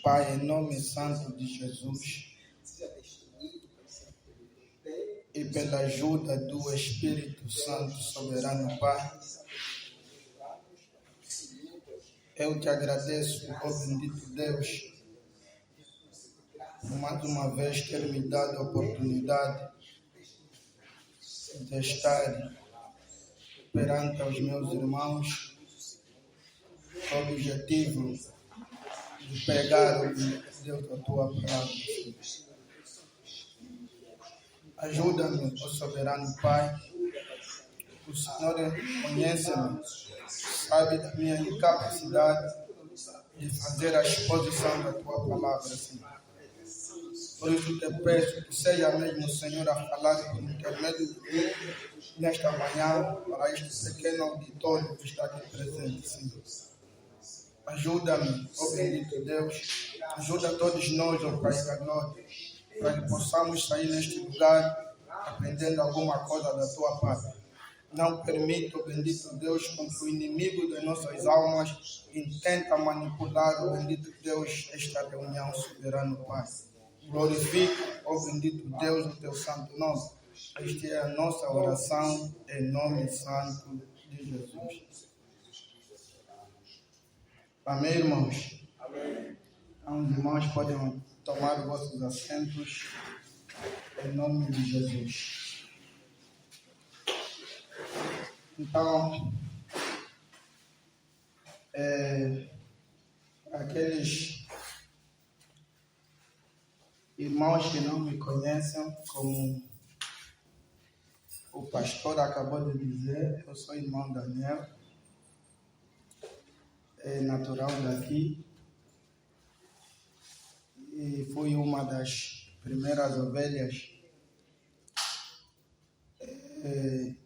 Pai, em nome santo de Jesus e pela ajuda do Espírito Santo soberano, Pai, eu te agradeço, ó bendito Deus, por mais uma vez ter me dado a oportunidade de estar perante os meus irmãos com o objetivo de pregar o Deus da tua palavra. Ajuda-me, ó soberano Pai. O Senhor conhece-me, sabe da minha incapacidade de fazer a exposição da tua palavra, Senhor. Por isso te peço que seja mesmo o Senhor a falar por intermédio de mim nesta manhã para este pequeno auditório que está aqui presente, Senhor. Ajuda-me, ó bendito Deus, ajuda todos nós, ó Pai da glória, para que possamos sair neste lugar aprendendo alguma coisa da tua palavra. Não permita, ó bendito Deus, com que o inimigo das nossas almas intenta manipular, ó bendito Deus, esta reunião, soberano Pai. Glorifica, ó bendito Deus, o teu santo nome. Esta é a nossa oração, em nome santo de Jesus. Amém, irmãos? Amém. Então, os irmãos podem tomar os vossos assentos, em nome de Jesus. Então, aqueles irmãos que não me conhecem, como o pastor acabou de dizer, eu sou irmão Daniel, natural daqui, e fui uma das primeiras ovelhas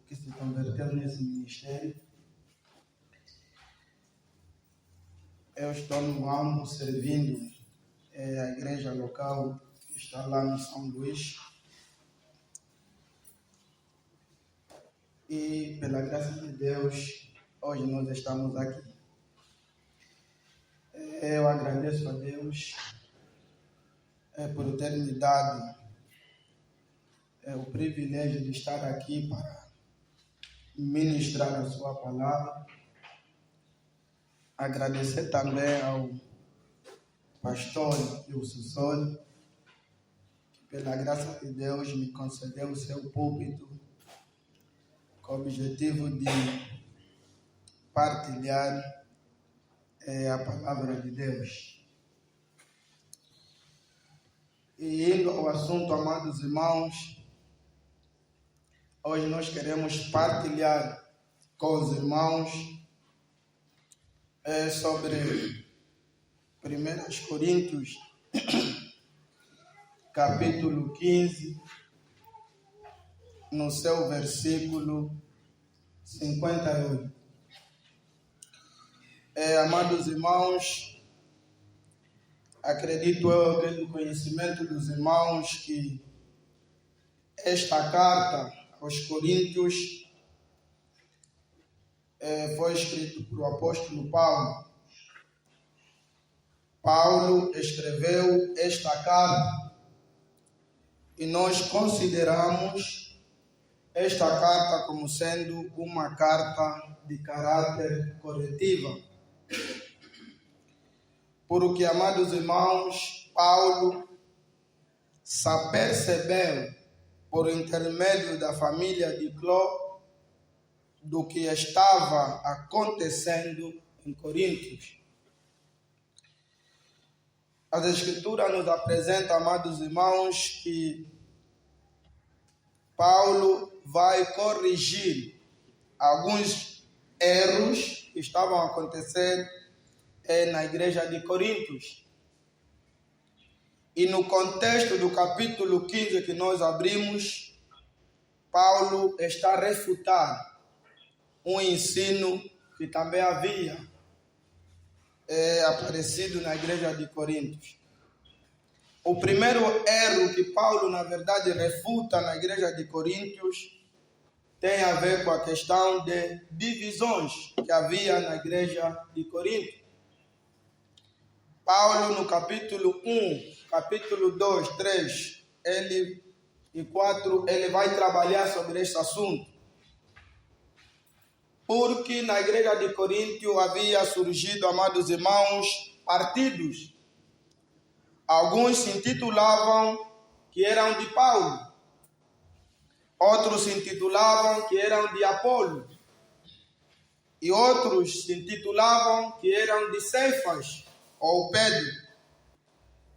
que se converteu nesse ministério. Eu estou no âmbito servindo a igreja local que está lá no São Luís. E pela graça de Deus, hoje nós estamos aqui. Eu agradeço a Deus por ter me dado o privilégio de estar aqui para ministrar a sua palavra. Agradecer também ao pastor e o sucessor, que pela graça de Deus me concedeu o seu púlpito com o objetivo de partilhar a palavra de Deus. E indo ao assunto, amados irmãos, hoje nós queremos partilhar com os irmãos sobre 1 Coríntios, capítulo 15, no seu versículo 58. Amados irmãos, acredito eu que do conhecimento dos irmãos que esta carta aos Coríntios foi escrita por o apóstolo Paulo. Paulo escreveu esta carta e nós consideramos esta carta como sendo uma carta de caráter corretivo. Porque, amados irmãos, Paulo se apercebeu, por intermédio da família de Cló, do que estava acontecendo em Coríntios. As Escrituras nos apresentam, amados irmãos, que Paulo vai corrigir alguns erros que estavam a acontecer na igreja de Coríntios. E no contexto do capítulo 15 que nós abrimos, Paulo está a refutar um ensino que também havia aparecido na igreja de Coríntios. O primeiro erro que Paulo, na verdade, refuta na igreja de Coríntios tem a ver com a questão de divisões que havia na igreja de Corinto. Paulo, no capítulo 1, capítulo 2, 3 e 4, ele vai trabalhar sobre este assunto. Porque na igreja de Corinto havia surgido, amados irmãos, partidos. Alguns se intitulavam que eram de Paulo, outros se intitulavam que eram de Apolo, e outros se intitulavam que eram de Cefas ou Pedro,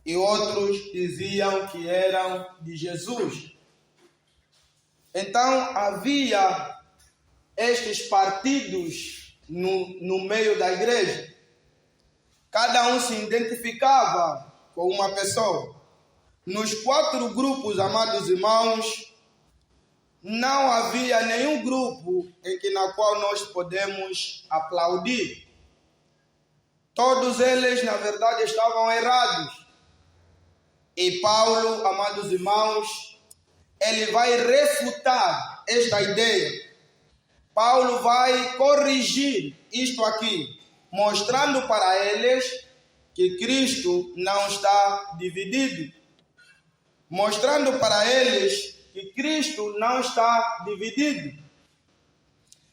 e outros diziam que eram de Jesus. Então havia estes partidos no meio da igreja. Cada um se identificava com uma pessoa. Nos 4 grupos, amados irmãos, não havia nenhum grupo na qual nós podemos aplaudir. Todos eles, na verdade, estavam errados. E Paulo, amados irmãos, ele vai refutar esta ideia. Paulo vai corrigir isto aqui, mostrando para eles que Cristo não está dividido. Mostrando para eles que Cristo não está dividido.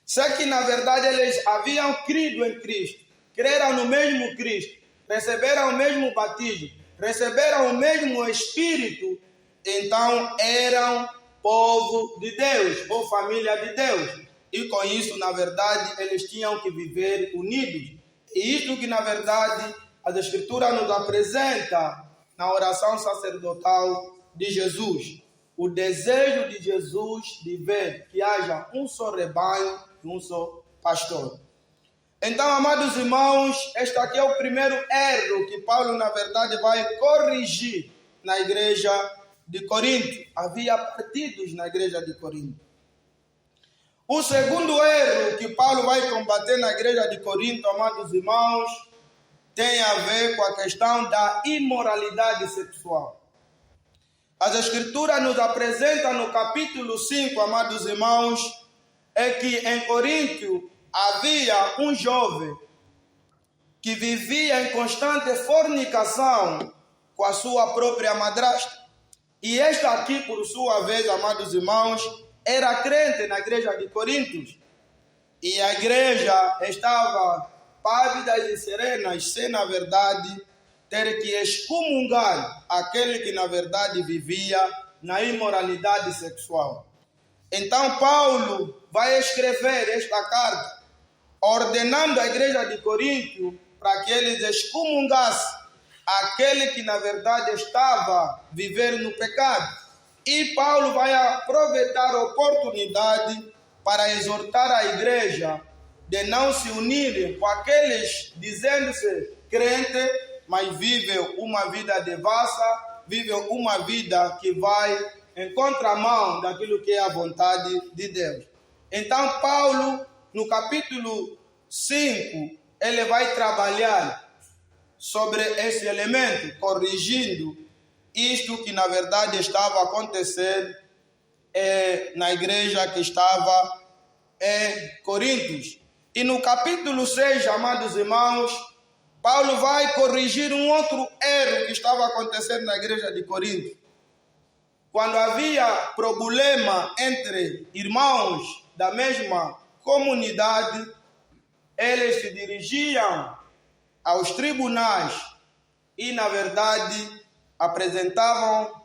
Só que, na verdade, eles haviam crido em Cristo, creram no mesmo Cristo, receberam o mesmo batismo, receberam o mesmo Espírito, então eram povo de Deus, ou família de Deus. E com isso, na verdade, eles tinham que viver unidos. E isto que, na verdade, as Escrituras nos apresenta na oração sacerdotal de Jesus. O desejo de Jesus de ver que haja um só rebanho e um só pastor. Então, amados irmãos, este aqui é o primeiro erro que Paulo, na verdade, vai corrigir na igreja de Corinto. Havia partidos na igreja de Corinto. O segundo erro que Paulo vai combater na igreja de Corinto, amados irmãos, tem a ver com a questão da imoralidade sexual. As Escrituras nos apresentam no capítulo 5, amados irmãos, é que em Corinto havia um jovem que vivia em constante fornicação com a sua própria madrasta. E esta aqui, por sua vez, amados irmãos, era crente na igreja de Corinto. E a igreja estava pávida e serena, sem, na verdade, ter que excomungar aquele que, na verdade, vivia na imoralidade sexual. Então, Paulo vai escrever esta carta, ordenando à igreja de Corinto para que eles excomungassem aquele que, na verdade, estava vivendo no pecado. E Paulo vai aproveitar a oportunidade para exortar a igreja de não se unirem com aqueles dizendo-se crente, mas vivem uma vida devassa, vivem uma vida que vai em contramão daquilo que é a vontade de Deus. Então, Paulo, no capítulo 5, ele vai trabalhar sobre esse elemento, corrigindo isto que, na verdade, estava acontecendo na igreja que estava em Corinto. E no capítulo 6, amados irmãos, Paulo vai corrigir um outro erro que estava acontecendo na igreja de Corinto. Quando havia problema entre irmãos da mesma comunidade, eles se dirigiam aos tribunais e, na verdade, apresentavam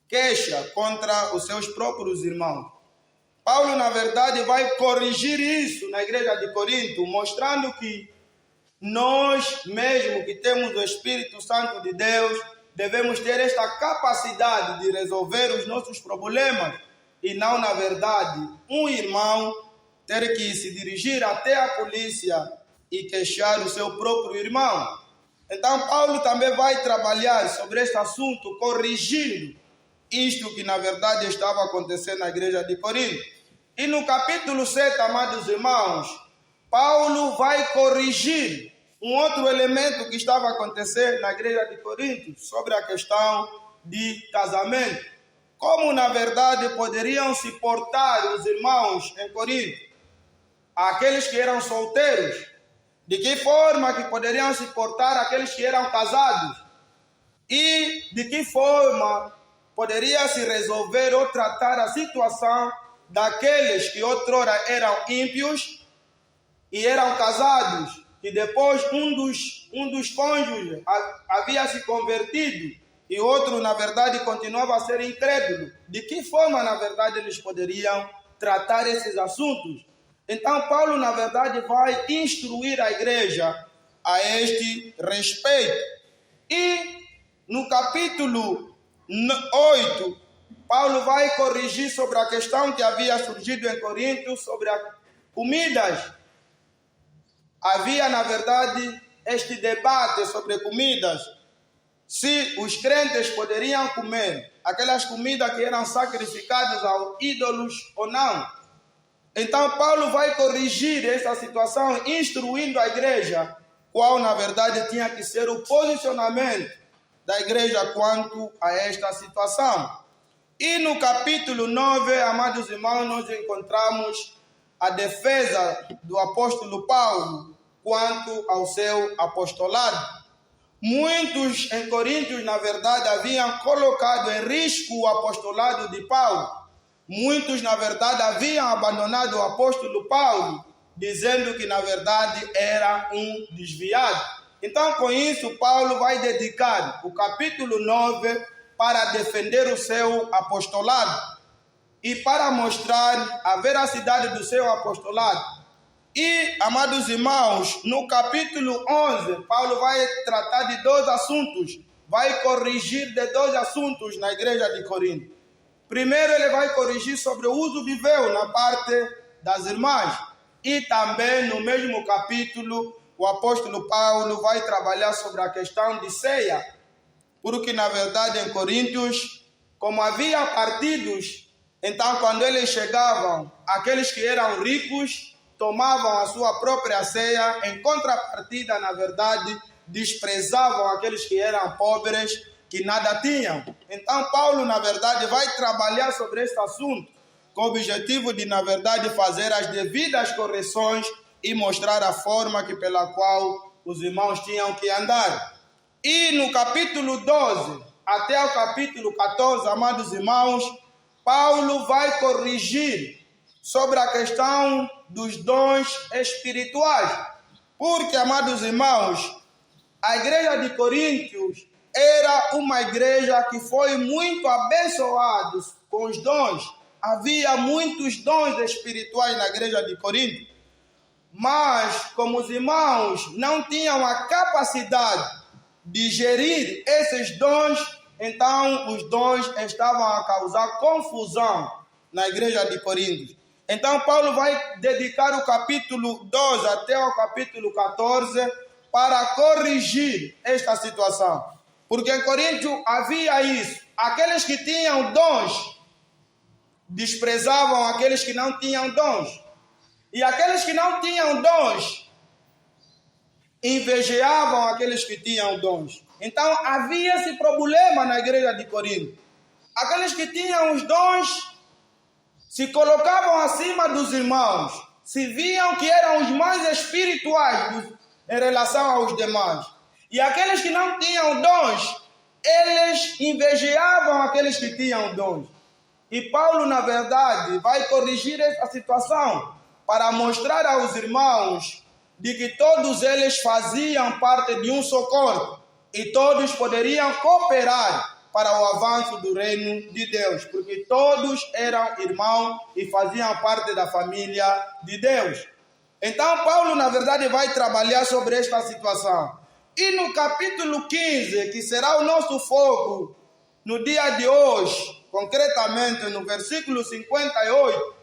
queixa contra os seus próprios irmãos. Paulo, na verdade, vai corrigir isso na igreja de Corinto, mostrando que nós, mesmo que temos o Espírito Santo de Deus, devemos ter esta capacidade de resolver os nossos problemas e não, na verdade, um irmão ter que se dirigir até a polícia e queixar o seu próprio irmão. Então, Paulo também vai trabalhar sobre este assunto, corrigindo isto que, na verdade, estava acontecendo na igreja de Corinto. E no capítulo 7, amados irmãos, Paulo vai corrigir um outro elemento que estava acontecendo na igreja de Corinto sobre a questão de casamento. como na verdade poderiam se portar os irmãos em Corinto, aqueles que eram solteiros, de que forma que poderiam se portar aqueles que eram casados, e de que forma poderia se resolver ou tratar a situação daqueles que outrora eram ímpios e eram casados, que depois um dos cônjuges havia se convertido e outro, na verdade, continuava a ser incrédulo. De que forma, na verdade, eles poderiam tratar esses assuntos? Então, Paulo, na verdade, vai instruir a igreja a este respeito. E no capítulo 8, Paulo vai corrigir sobre a questão que havia surgido em Corinto sobre as comidas. Havia, na verdade, este debate sobre comidas, se os crentes poderiam comer aquelas comidas que eram sacrificadas aos ídolos ou não. Então, Paulo vai corrigir essa situação, instruindo a igreja, qual, na verdade, tinha que ser o posicionamento da igreja quanto a esta situação. E no capítulo 9, amados irmãos, nós encontramos a defesa do apóstolo Paulo quanto ao seu apostolado. Muitos em Coríntios, na verdade, haviam colocado em risco o apostolado de Paulo. Muitos, na verdade, haviam abandonado o apóstolo Paulo, dizendo que, na verdade, era um desviado. Então, com isso, Paulo vai dedicar o capítulo 9 para defender o seu apostolado e para mostrar a veracidade do seu apostolado. E, amados irmãos, no capítulo 11, Paulo vai tratar de 2 assuntos, vai corrigir de 2 assuntos na igreja de Corinto. Primeiro, ele vai corrigir sobre o uso de véu na parte das irmãs. E também, no mesmo capítulo, o apóstolo Paulo vai trabalhar sobre a questão de ceia. Porque, na verdade, em Coríntios, como havia partidos, então, quando eles chegavam, aqueles que eram ricos tomavam a sua própria ceia, em contrapartida, na verdade, desprezavam aqueles que eram pobres, que nada tinham. Então, Paulo, na verdade, vai trabalhar sobre este assunto, com o objetivo de, na verdade, fazer as devidas correções e mostrar a forma pela qual os irmãos tinham que andar. E no capítulo 12 até o capítulo 14, amados irmãos, Paulo vai corrigir sobre a questão dos dons espirituais. Porque, amados irmãos, a igreja de Coríntios era uma igreja que foi muito abençoada com os dons. Havia muitos dons espirituais na igreja de Corinto. Mas, como os irmãos não tinham a capacidade de gerir esses dons, então os dons estavam a causar confusão na igreja de Corinto. Então, Paulo vai dedicar o capítulo 12 até o capítulo 14 para corrigir esta situação. Porque em Corinto havia isso. Aqueles que tinham dons desprezavam aqueles que não tinham dons. E aqueles que não tinham dons invejavam aqueles que tinham dons. Então, havia esse problema na igreja de Corinto. Aqueles que tinham os dons se colocavam acima dos irmãos, se viam que eram os mais espirituais em relação aos demais. E aqueles que não tinham dons, eles invejavam aqueles que tinham dons. E Paulo, na verdade, vai corrigir essa situação para mostrar aos irmãos de que todos eles faziam parte de um só corpo e todos poderiam cooperar para o avanço do reino de Deus, porque todos eram irmãos e faziam parte da família de Deus. Então, Paulo, na verdade, vai trabalhar sobre esta situação. E no capítulo 15, que será o nosso foco no dia de hoje, concretamente no versículo 58,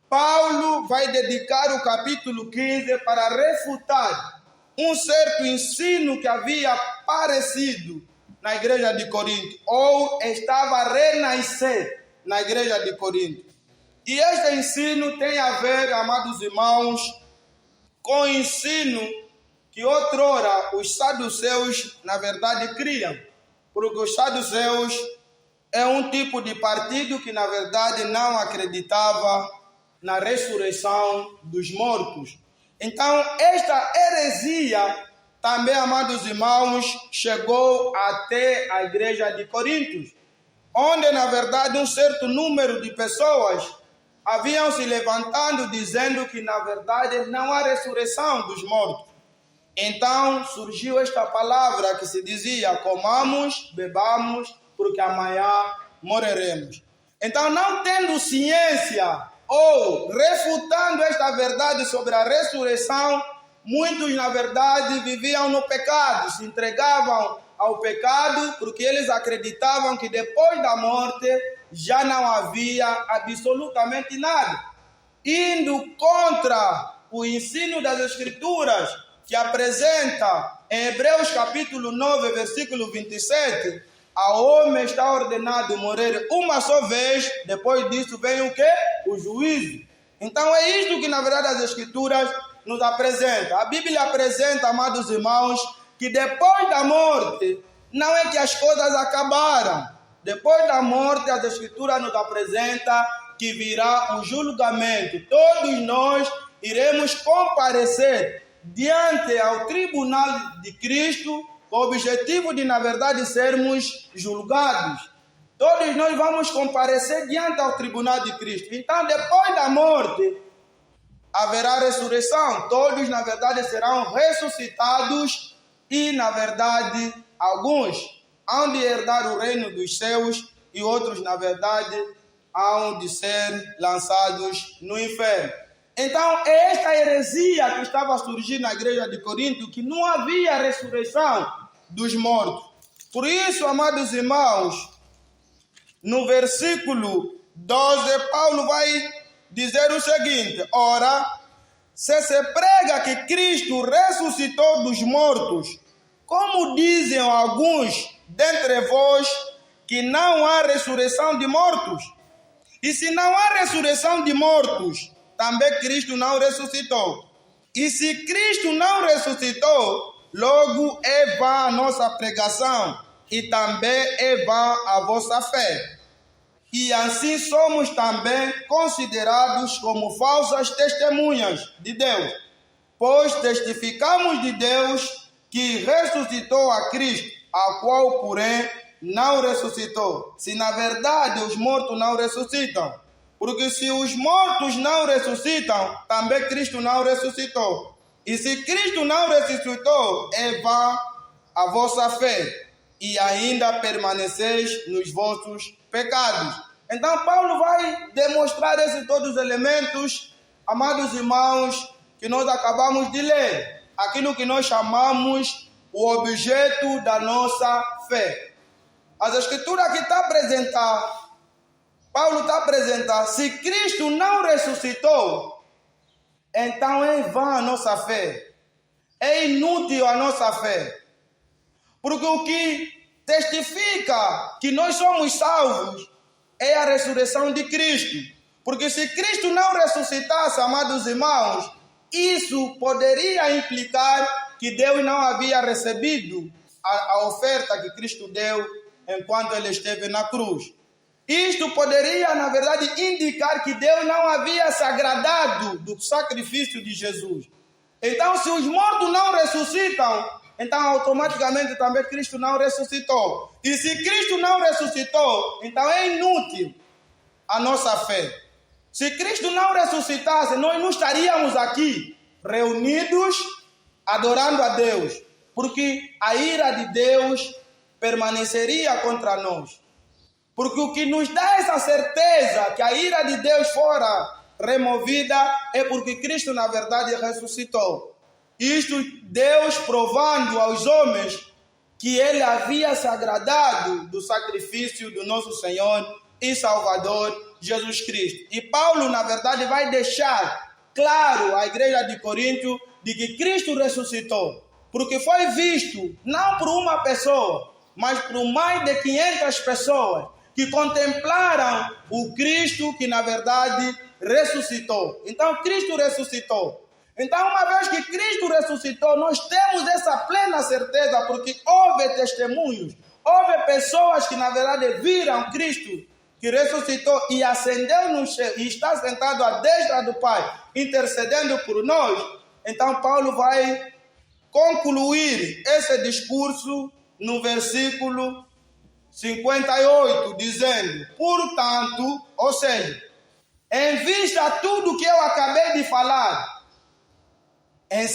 Paulo vai dedicar o capítulo 15 para refutar um certo ensino que havia aparecido na igreja de Corinto, ou estava a renascer na igreja de Corinto. E este ensino tem a ver, amados irmãos, com o ensino que outrora os saduceus, na verdade, criam. Porque os saduceus é um tipo de partido que, na verdade, não acreditava na ressurreição dos mortos. Então, esta heresia também, amados irmãos, chegou até a igreja de Corinto, onde, na verdade, um certo número de pessoas haviam se levantando dizendo que, na verdade, não há ressurreição dos mortos. Então, surgiu esta palavra que se dizia: comamos, bebamos, porque amanhã morreremos. Então, não tendo ciência ou refutando esta verdade sobre a ressurreição, muitos, na verdade, viviam no pecado, se entregavam ao pecado, porque eles acreditavam que depois da morte já não havia absolutamente nada, indo contra o ensino das Escrituras, que apresenta em Hebreus capítulo 9, versículo 27, ao homem está ordenado morrer uma só vez, depois disso vem o quê? O juízo. Então é isto que, na verdade, as Escrituras nos apresentam. A Bíblia apresenta, amados irmãos, que depois da morte, não é que as coisas acabaram. Depois da morte, as Escrituras nos apresentam que virá o julgamento. Todos nós iremos comparecer diante ao tribunal de Cristo, com o objetivo de, na verdade, sermos julgados. Todos nós vamos comparecer diante ao tribunal de Cristo. Então, depois da morte, haverá ressurreição. Todos, na verdade, serão ressuscitados e, na verdade, alguns hão de herdar o reino dos céus e outros, na verdade, hão de ser lançados no inferno. Então, é esta heresia que estava a surgir na igreja de Corinto, que não havia ressurreição dos mortos. Por isso, amados irmãos, no versículo 12, Paulo vai dizer o seguinte: ora, se prega que Cristo ressuscitou dos mortos, como dizem alguns dentre vós que não há ressurreição de mortos? E se não há ressurreição de mortos, também Cristo não ressuscitou. E se Cristo não ressuscitou, logo é vã a nossa pregação e também é vã a vossa fé. E assim somos também considerados como falsas testemunhas de Deus, pois testificamos de Deus que ressuscitou a Cristo, a qual, porém, não ressuscitou. Se na verdade os mortos não ressuscitam, porque se os mortos não ressuscitam, também Cristo não ressuscitou. E se Cristo não ressuscitou, é vã a vossa fé, e ainda permaneceis nos vossos pecados. Então Paulo vai demonstrar esses todos os elementos, amados irmãos, que nós acabamos de ler. Aquilo que nós chamamos o objeto da nossa fé. As Escrituras aqui estão apresentando, Paulo está apresentando, se Cristo não ressuscitou, então é vã a nossa fé. É inútil a nossa fé. Porque o que testifica que nós somos salvos é a ressurreição de Cristo. Porque se Cristo não ressuscitasse, amados irmãos, isso poderia implicar que Deus não havia recebido a oferta que Cristo deu enquanto ele esteve na cruz. Isto poderia, na verdade, indicar que Deus não havia se agradado do sacrifício de Jesus. Então, se os mortos não ressuscitam, então automaticamente também Cristo não ressuscitou. E se Cristo não ressuscitou, então é inútil a nossa fé. Se Cristo não ressuscitasse, nós não estaríamos aqui reunidos adorando a Deus, porque a ira de Deus permaneceria contra nós. Porque o que nos dá essa certeza que a ira de Deus fora removida é porque Cristo, na verdade, ressuscitou. Isto Deus provando aos homens que ele havia se agradado do sacrifício do nosso Senhor e Salvador Jesus Cristo. E Paulo, na verdade, vai deixar claro à igreja de Corinto de que Cristo ressuscitou, porque foi visto não por uma pessoa, mas por mais de 500 pessoas que contemplaram o Cristo que, na verdade, ressuscitou. Então, Cristo ressuscitou. Então, uma vez que Cristo ressuscitou, nós temos essa plena certeza, porque houve testemunhos, houve pessoas que na verdade viram Cristo que ressuscitou e ascendeu no céu e está sentado à destra do Pai, intercedendo por nós. Então Paulo vai concluir esse discurso no versículo 58, dizendo: portanto, ou seja, em vista de tudo que eu acabei de falar, em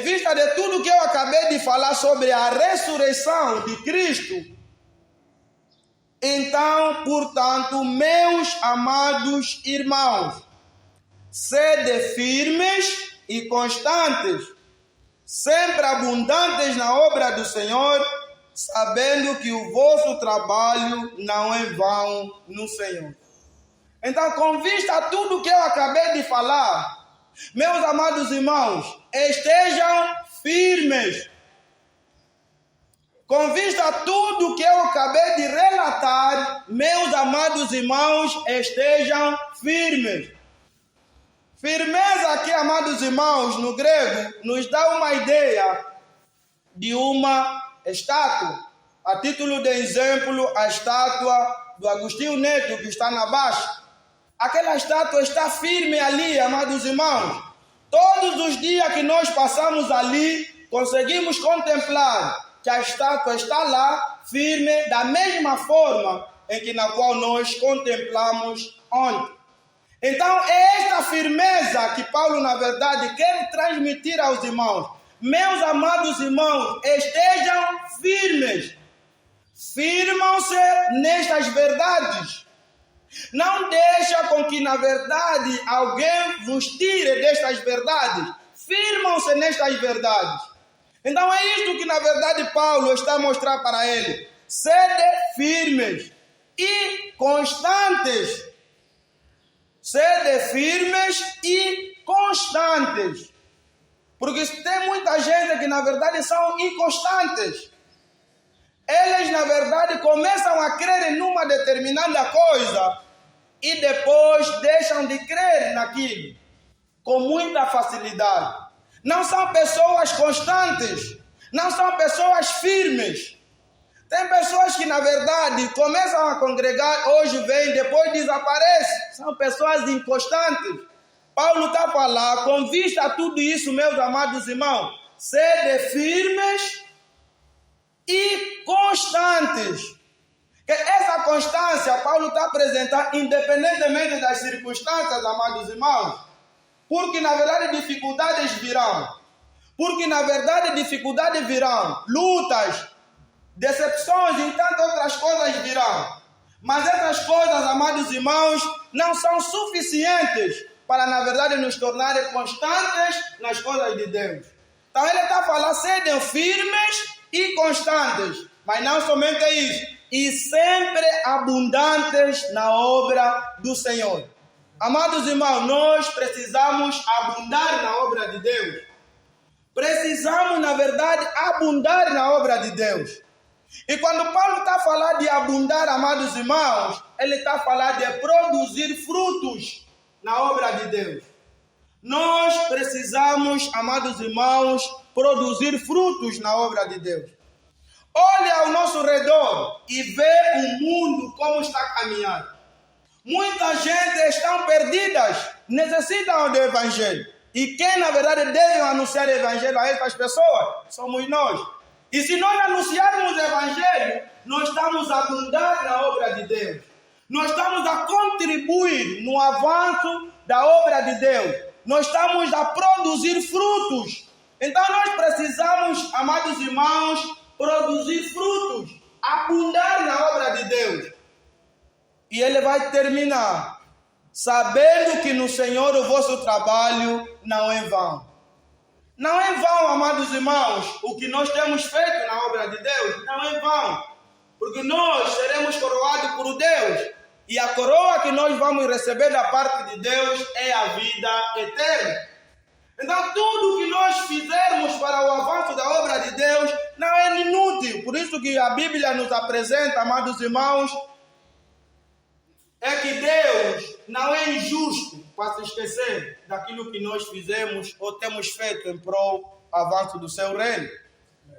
vista de tudo que eu acabei de falar sobre a ressurreição de Cristo, então, portanto, meus amados irmãos, sede firmes e constantes, sempre abundantes na obra do Senhor, sabendo que o vosso trabalho não é vão no Senhor. Então, com vista a tudo que eu acabei de falar, meus amados irmãos, estejam firmes. Com vista a tudo que eu acabei de relatar, meus amados irmãos, estejam firmes. Firmeza aqui, amados irmãos, no grego, nos dá uma ideia de uma estátua. A título de exemplo, a estátua do Agostinho Neto, que está na baixa. Aquela estátua está firme ali, amados irmãos. Todos os dias que nós passamos ali, conseguimos contemplar que a estátua está lá, firme, da mesma forma em que na qual nós contemplamos ontem. Então, é esta firmeza que Paulo, na verdade, quer transmitir aos irmãos. Meus amados irmãos, estejam firmes. Firmam-se nestas verdades. Não deixa com que, na verdade, alguém vos tire destas verdades. Firmam-se nestas verdades. Então é isto que, na verdade, Paulo está a mostrar para ele. Sede firmes e constantes. Sede firmes e constantes. Porque tem muita gente que, na verdade, são inconstantes. Eles, na verdade, começam a crer em uma determinada coisa e depois deixam de crer naquilo com muita facilidade. Não são pessoas constantes, não são pessoas firmes. Tem pessoas que, na verdade, começam a congregar, hoje vêm, depois desaparecem. São pessoas inconstantes. Paulo está a falar, com vista a tudo isso, meus amados irmãos, sede firmes e constantes. Que essa constância, Paulo está apresentando, independentemente das circunstâncias, amados irmãos, porque na verdade dificuldades virão. Porque na verdade dificuldades virão, lutas, decepções e tantas outras coisas virão. Mas essas coisas, amados irmãos, não são suficientes para, na verdade, nos tornarem constantes nas coisas de Deus. Então ele está a falar, sejam firmes e constantes, mas não somente isso, e sempre abundantes na obra do Senhor. Amados irmãos, nós precisamos abundar na obra de Deus. Precisamos, na verdade, abundar na obra de Deus. E quando Paulo está a falar de abundar, amados irmãos, ele está a falar de produzir frutos na obra de Deus. Nós precisamos, amados irmãos, produzir frutos na obra de Deus. Olhe ao nosso redor e vê o mundo como está caminhando. Muita gente está perdida, necessitam do Evangelho. E quem, na verdade, deve anunciar o Evangelho a essas pessoas somos nós. E se nós anunciarmos o Evangelho, nós estamos a abundar na obra de Deus. Nós estamos a contribuir no avanço da obra de Deus. Nós estamos a produzir frutos. Então nós precisamos, amados irmãos, produzir frutos, abundar na obra de Deus. E ele vai terminar, sabendo que no Senhor o vosso trabalho não é vão. Não é vão, amados irmãos, o que nós temos feito na obra de Deus, não é vão. Porque nós seremos coroados por Deus. E a coroa que nós vamos receber da parte de Deus é a vida eterna. Então tudo que nós fizermos para o avanço da obra de Deus não é inútil. Por isso que a Bíblia nos apresenta, amados irmãos, é que Deus não é injusto para se esquecer daquilo que nós fizemos ou temos feito em prol do avanço do seu reino.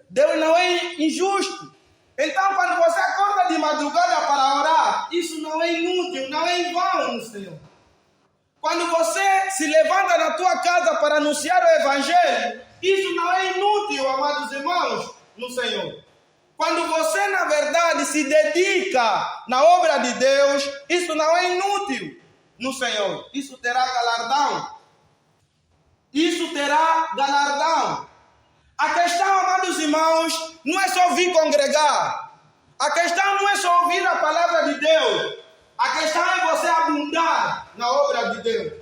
Deus não é injusto. Então, quando você acorda de madrugada para orar, isso não é inútil, não é em vão no Senhor. Quando você se levanta na tua casa para anunciar o Evangelho, isso não é inútil, amados irmãos, no Senhor. Quando você, na verdade, se dedica na obra de Deus, isso não é inútil no Senhor. Isso terá galardão. Isso terá galardão. A questão, amados irmãos, não é só vir congregar. A questão não é só ouvir a palavra de Deus. A questão é você abundar na obra de Deus.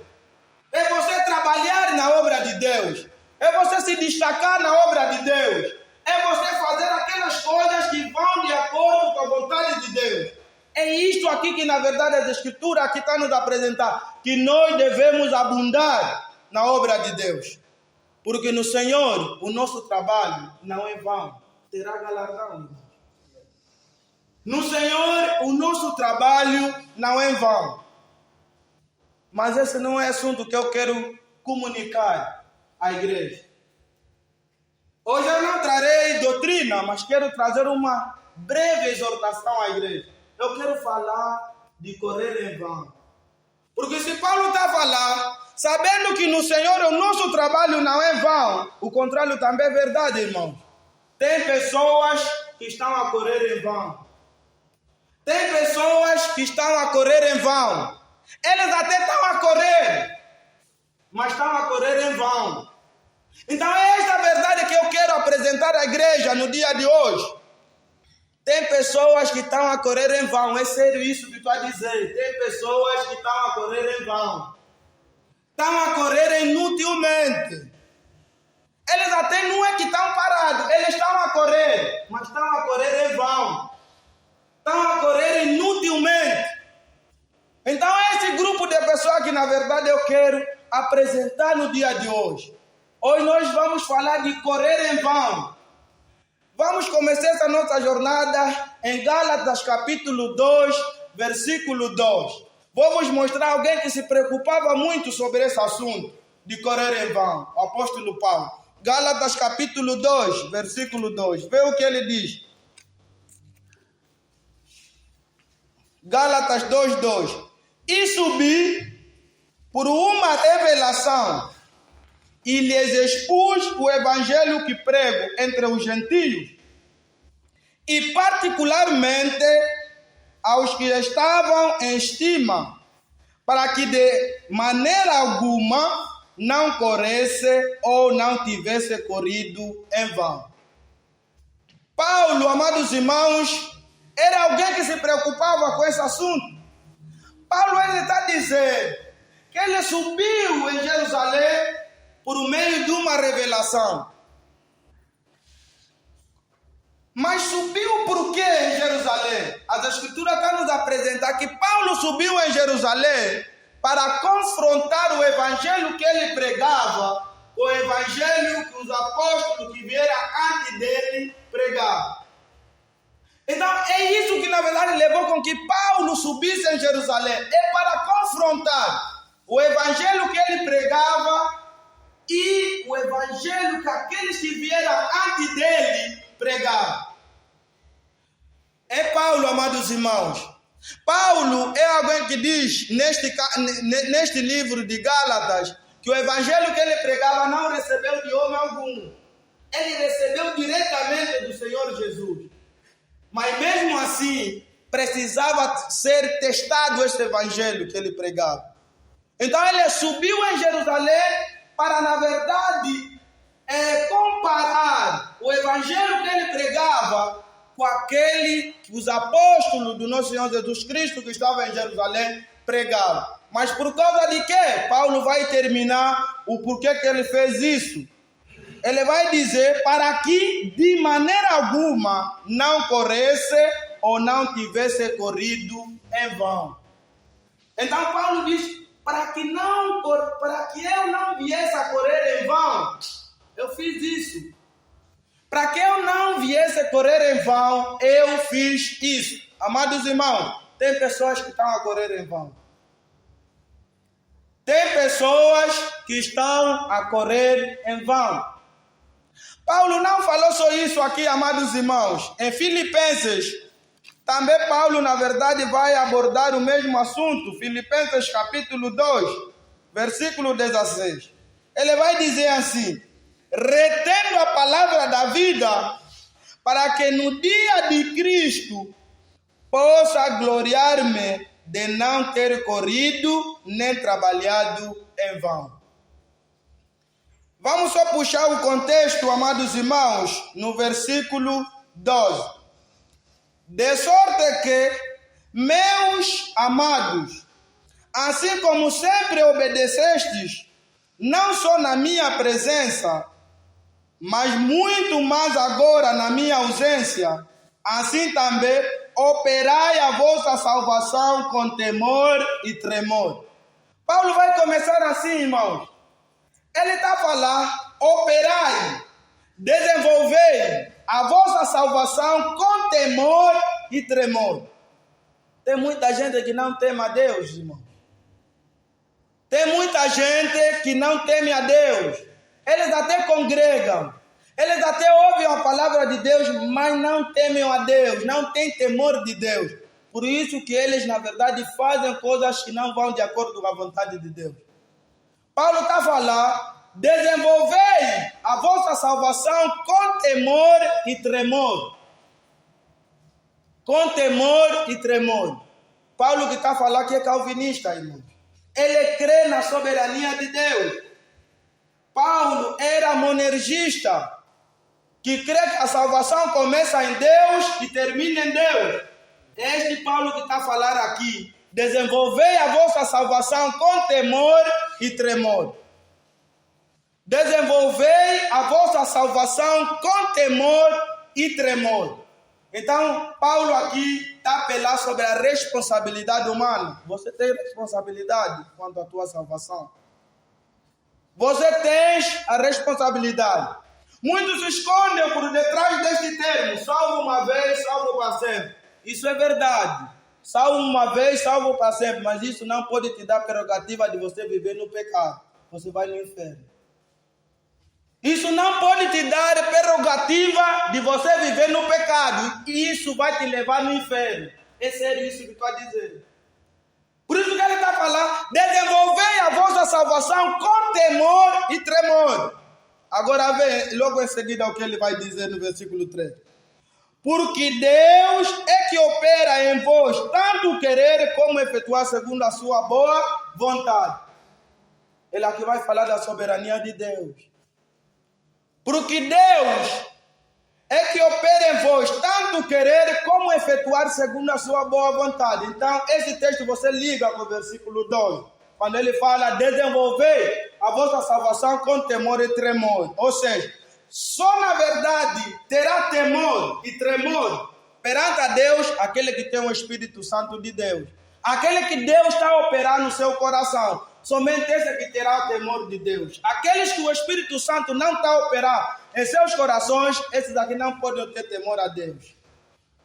É você trabalhar na obra de Deus. É você se destacar na obra de Deus. É você fazer aquelas coisas que vão de acordo com a vontade de Deus. É isto aqui que, na verdade, a Escritura aqui está nos apresentar. Que nós devemos abundar na obra de Deus. Porque no Senhor, o nosso trabalho não é vão. Terá galardão. No Senhor, o nosso trabalho não é vão. Mas esse não é assunto que eu quero comunicar à igreja. Hoje eu não trarei doutrina, mas quero trazer uma breve exortação à igreja. Eu quero falar de correr em vão. Porque se Paulo está a falar, sabendo que no Senhor o nosso trabalho não é vão, o contrário também é verdade, irmão. Tem pessoas que estão a correr em vão. Tem pessoas que estão a correr em vão. Eles até estão a correr, mas estão a correr em vão. Então é esta a verdade que eu quero apresentar à igreja no dia de hoje. Tem pessoas que estão a correr em vão. É sério isso que estou a dizer. Tem pessoas que estão a correr em vão. Estão a correr inutilmente. Eles até não é que estão parados. Eles estão a correr, mas estão a correr em vão. Estão a correr inutilmente. Então é esse grupo de pessoas que na verdade eu quero apresentar no dia de hoje. Hoje nós vamos falar de correr em vão. Vamos começar essa nossa jornada em Gálatas capítulo 2, versículo 2. Vou vos mostrar alguém que se preocupava muito sobre esse assunto de correr em vão. O apóstolo Paulo. Gálatas capítulo 2, versículo 2. Vê o que ele diz. Gálatas 2, 2. E subi por uma revelação e lhes expus o evangelho que prego entre os gentios, e particularmente aos que estavam em estima, para que de maneira alguma não corresse ou não tivesse corrido em vão. Paulo, amados irmãos, era alguém que se preocupava com esse assunto. Paulo está dizendo que ele subiu em Jerusalém por meio de uma revelação. Mas subiu por quê em Jerusalém? As Escrituras estão nos apresentar que Paulo subiu em Jerusalém para confrontar o evangelho que ele pregava com o evangelho que os apóstolos que vieram antes dele pregavam. Então é isso que na verdade levou com que Paulo subisse em Jerusalém. É para confrontar o evangelho que ele pregava e o evangelho que aqueles que vieram antes dele pregavam. É Paulo, amados irmãos. Paulo é alguém que diz neste livro de Gálatas que o evangelho que ele pregava não recebeu de homem algum. Ele recebeu diretamente do Senhor Jesus. Mas mesmo assim, precisava ser testado este evangelho que ele pregava. Então ele subiu em Jerusalém para, na verdade, comparar o evangelho que ele pregava com aquele que os apóstolos do nosso Senhor Jesus Cristo que estavam em Jerusalém pregavam. Mas por causa de quê? Paulo vai terminar o porquê que ele fez isso. Ele vai dizer para que de maneira alguma não corresse ou não tivesse corrido em vão. Então Paulo diz, para que eu não viesse a correr em vão, eu fiz isso. Para que eu não viesse a correr em vão, eu fiz isso. Amados irmãos, tem pessoas que estão a correr em vão. Tem pessoas que estão a correr em vão. Paulo não falou só isso aqui, amados irmãos. Em Filipenses, também Paulo, na verdade, vai abordar o mesmo assunto. Filipenses capítulo 2, versículo 16. Ele vai dizer assim: retendo a palavra da vida, para que no dia de Cristo possa gloriar-me de não ter corrido nem trabalhado em vão. Vamos só puxar o contexto, amados irmãos, no versículo 12. De sorte que, meus amados, assim como sempre obedecestes, não só na minha presença, mas muito mais agora na minha ausência, assim também operai a vossa salvação com temor e tremor. Paulo vai começar assim, irmãos. Ele está a falar, operai, desenvolvei a vossa salvação com temor e tremor. Tem muita gente que não teme a Deus, irmão. Tem muita gente que não teme a Deus. Eles até congregam. Eles até ouvem a palavra de Deus, mas não temem a Deus. Não têm temor de Deus. Por isso que eles, na verdade, fazem coisas que não vão de acordo com a vontade de Deus. Paulo está a falar, desenvolvei a vossa salvação com temor e tremor. Com temor e tremor. Paulo que está a falar que é calvinista, irmão. Ele crê na soberania de Deus. Paulo era monergista, que crê que a salvação começa em Deus e termina em Deus. Este Paulo que está a falar aqui, desenvolvei a vossa salvação com temor e tremor. Desenvolvei a vossa salvação com temor e tremor. Então, Paulo aqui está a apelar sobre a responsabilidade humana. Você tem responsabilidade quanto à tua salvação. Você tem a responsabilidade. Muitos se escondem por detrás deste termo, salvo uma vez, salvo para sempre. Isso é verdade. Salvo uma vez, salvo para sempre. Mas isso não pode te dar prerrogativa de você viver no pecado. Você vai no inferno. Isso não pode te dar prerrogativa de você viver no pecado. E isso vai te levar no inferno. É sério isso que estou a dizer. Por isso que ele está a falar, desenvolvei a vossa salvação com temor e tremor. Agora vem, logo em seguida, o que ele vai dizer no versículo 3. Porque Deus é que opera em vós, tanto querer como efetuar segundo a sua boa vontade. Ele aqui vai falar da soberania de Deus. Porque Deus é que opera em vós, tanto querer como efetuar segundo a sua boa vontade. Então, esse texto você liga com o versículo 12. Quando ele fala, desenvolver a vossa salvação com temor e tremor. Ou seja, só na verdade terá temor e tremor perante a Deus aquele que tem o Espírito Santo de Deus. Aquele que Deus está a operar no seu coração. Somente esse que terá o temor de Deus. Aqueles que o Espírito Santo não está a operar em seus corações, esses aqui não podem ter temor a Deus.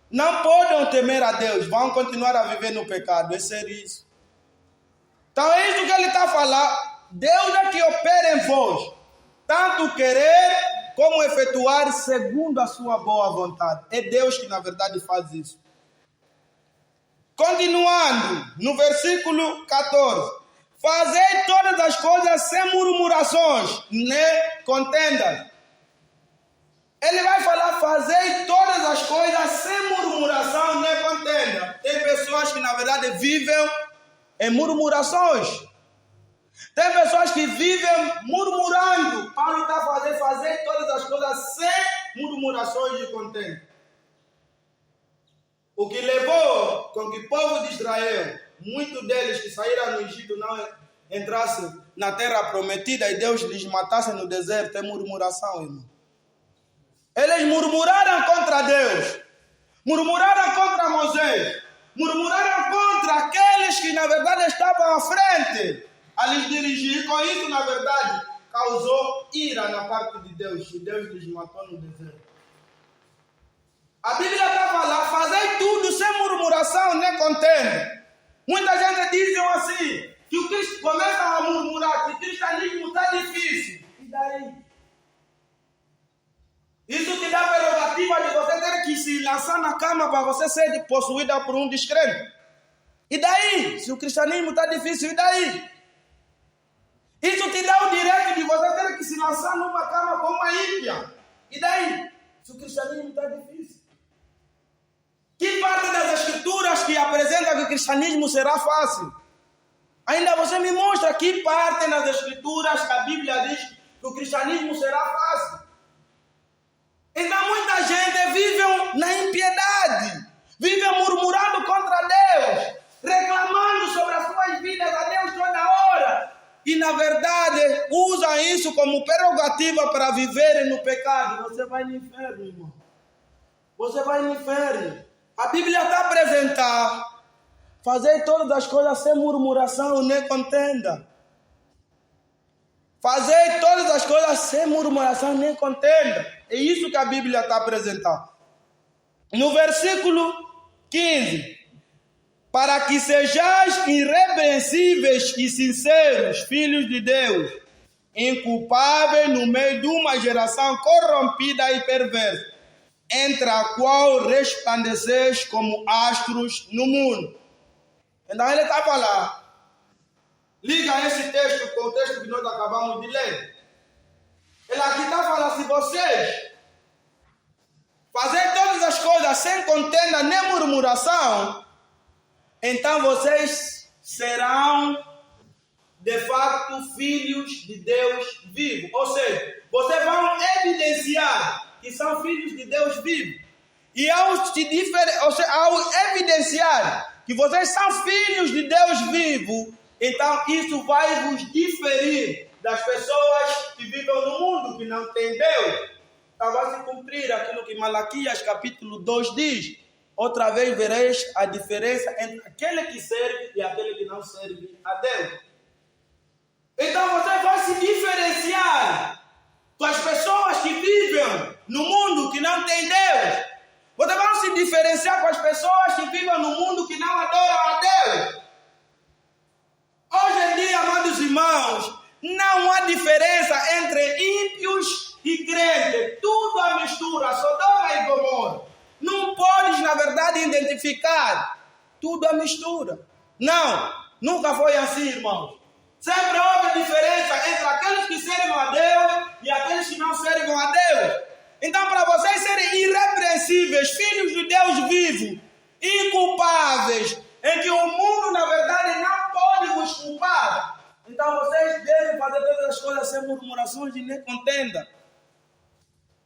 Não podem temer a Deus. Vão continuar a viver no pecado. É ser isso. Então é isso que ele está a falar. Deus é que opera em vós. Tanto querer como efetuar segundo a sua boa vontade. É Deus que na verdade faz isso. Continuando, no versículo 14. Fazei todas as coisas sem murmurações, nem contendas. Ele vai falar, fazei todas as coisas sem murmuração, nem contenda. Tem pessoas que na verdade vivem em murmurações. Tem pessoas que vivem murmurando. Paulo está a fazer todas as coisas sem murmurações e contenda. O que levou com que o povo de Israel, muitos deles que saíram no Egito, não entrassem na terra prometida e Deus lhes matasse no deserto, é murmuração, irmão. Eles murmuraram contra Deus, murmuraram contra Moisés, murmuraram contra aqueles que na verdade estavam à frente a lhes dirigir. Com isso, na verdade, causou ira na parte de Deus e Deus lhes matou no deserto. A Bíblia está a falar, fazei tudo sem murmuração nem contenda. Muita gente diz assim, que o Cristo começa a murmurar que o cristianismo está difícil, e daí? Isso te dá prerrogativa de você ter que se lançar na cama para você ser possuída por um descrente. E daí? Se o cristianismo está difícil, e daí? Isso te dá o direito de você ter que se lançar numa cama com uma ímpia. E daí? Se o cristianismo está difícil. Que parte das escrituras que apresenta que o cristianismo será fácil? Ainda você me mostra que parte nas escrituras que a Bíblia diz que o cristianismo será fácil. Então muita gente vive na impiedade, vive murmurando contra Deus, reclamando sobre as suas vidas a Deus toda hora. E na verdade usa isso como prerrogativa para viverem no pecado. Você vai no inferno, irmão. Você vai no inferno. A Bíblia está apresentando: fazer todas as coisas sem murmuração nem contenda. Fazer todas as coisas sem murmuração nem contenda. É isso que a Bíblia está apresentando. No versículo 15: para que sejais irrepreensíveis e sinceros, filhos de Deus, inculpáveis no meio de uma geração corrompida e perversa, entre a qual resplandeceis como astros no mundo. Então ele está falando, liga esse texto com o texto que nós acabamos de ler. Ele aqui está falando: se vocês fazerem todas as coisas sem contenda nem murmuração, então vocês serão de fato filhos de Deus vivo. Ou seja, vocês vão evidenciar que são filhos de Deus vivo. E ao evidenciar que vocês são filhos de Deus vivo, então isso vai vos diferir das pessoas que vivem no mundo, que não têm Deus. Então vai se cumprir aquilo que Malaquias capítulo 2 diz: outra vez vereis a diferença entre aquele que serve e aquele que não serve a Deus. Então você vai se diferenciar das pessoas que vivem no mundo que não tem Deus. Você vai se diferenciar com as pessoas que vivem no mundo que não adoram a Deus. Hoje em dia, amados irmãos, não há diferença entre ímpios e crentes. Tudo a mistura, Sodoma e Gomorra. Não podes, na verdade, identificar. Tudo a mistura. Não, nunca foi assim, irmãos. Sempre houve diferença entre aqueles que servem a Deus e aqueles que não servem a Deus. Então, para vocês serem irrepreensíveis, filhos de Deus vivo, inculpáveis, em que o mundo, na verdade, não pode vos culpar, então vocês devem fazer todas as coisas sem murmurações e nem contenda.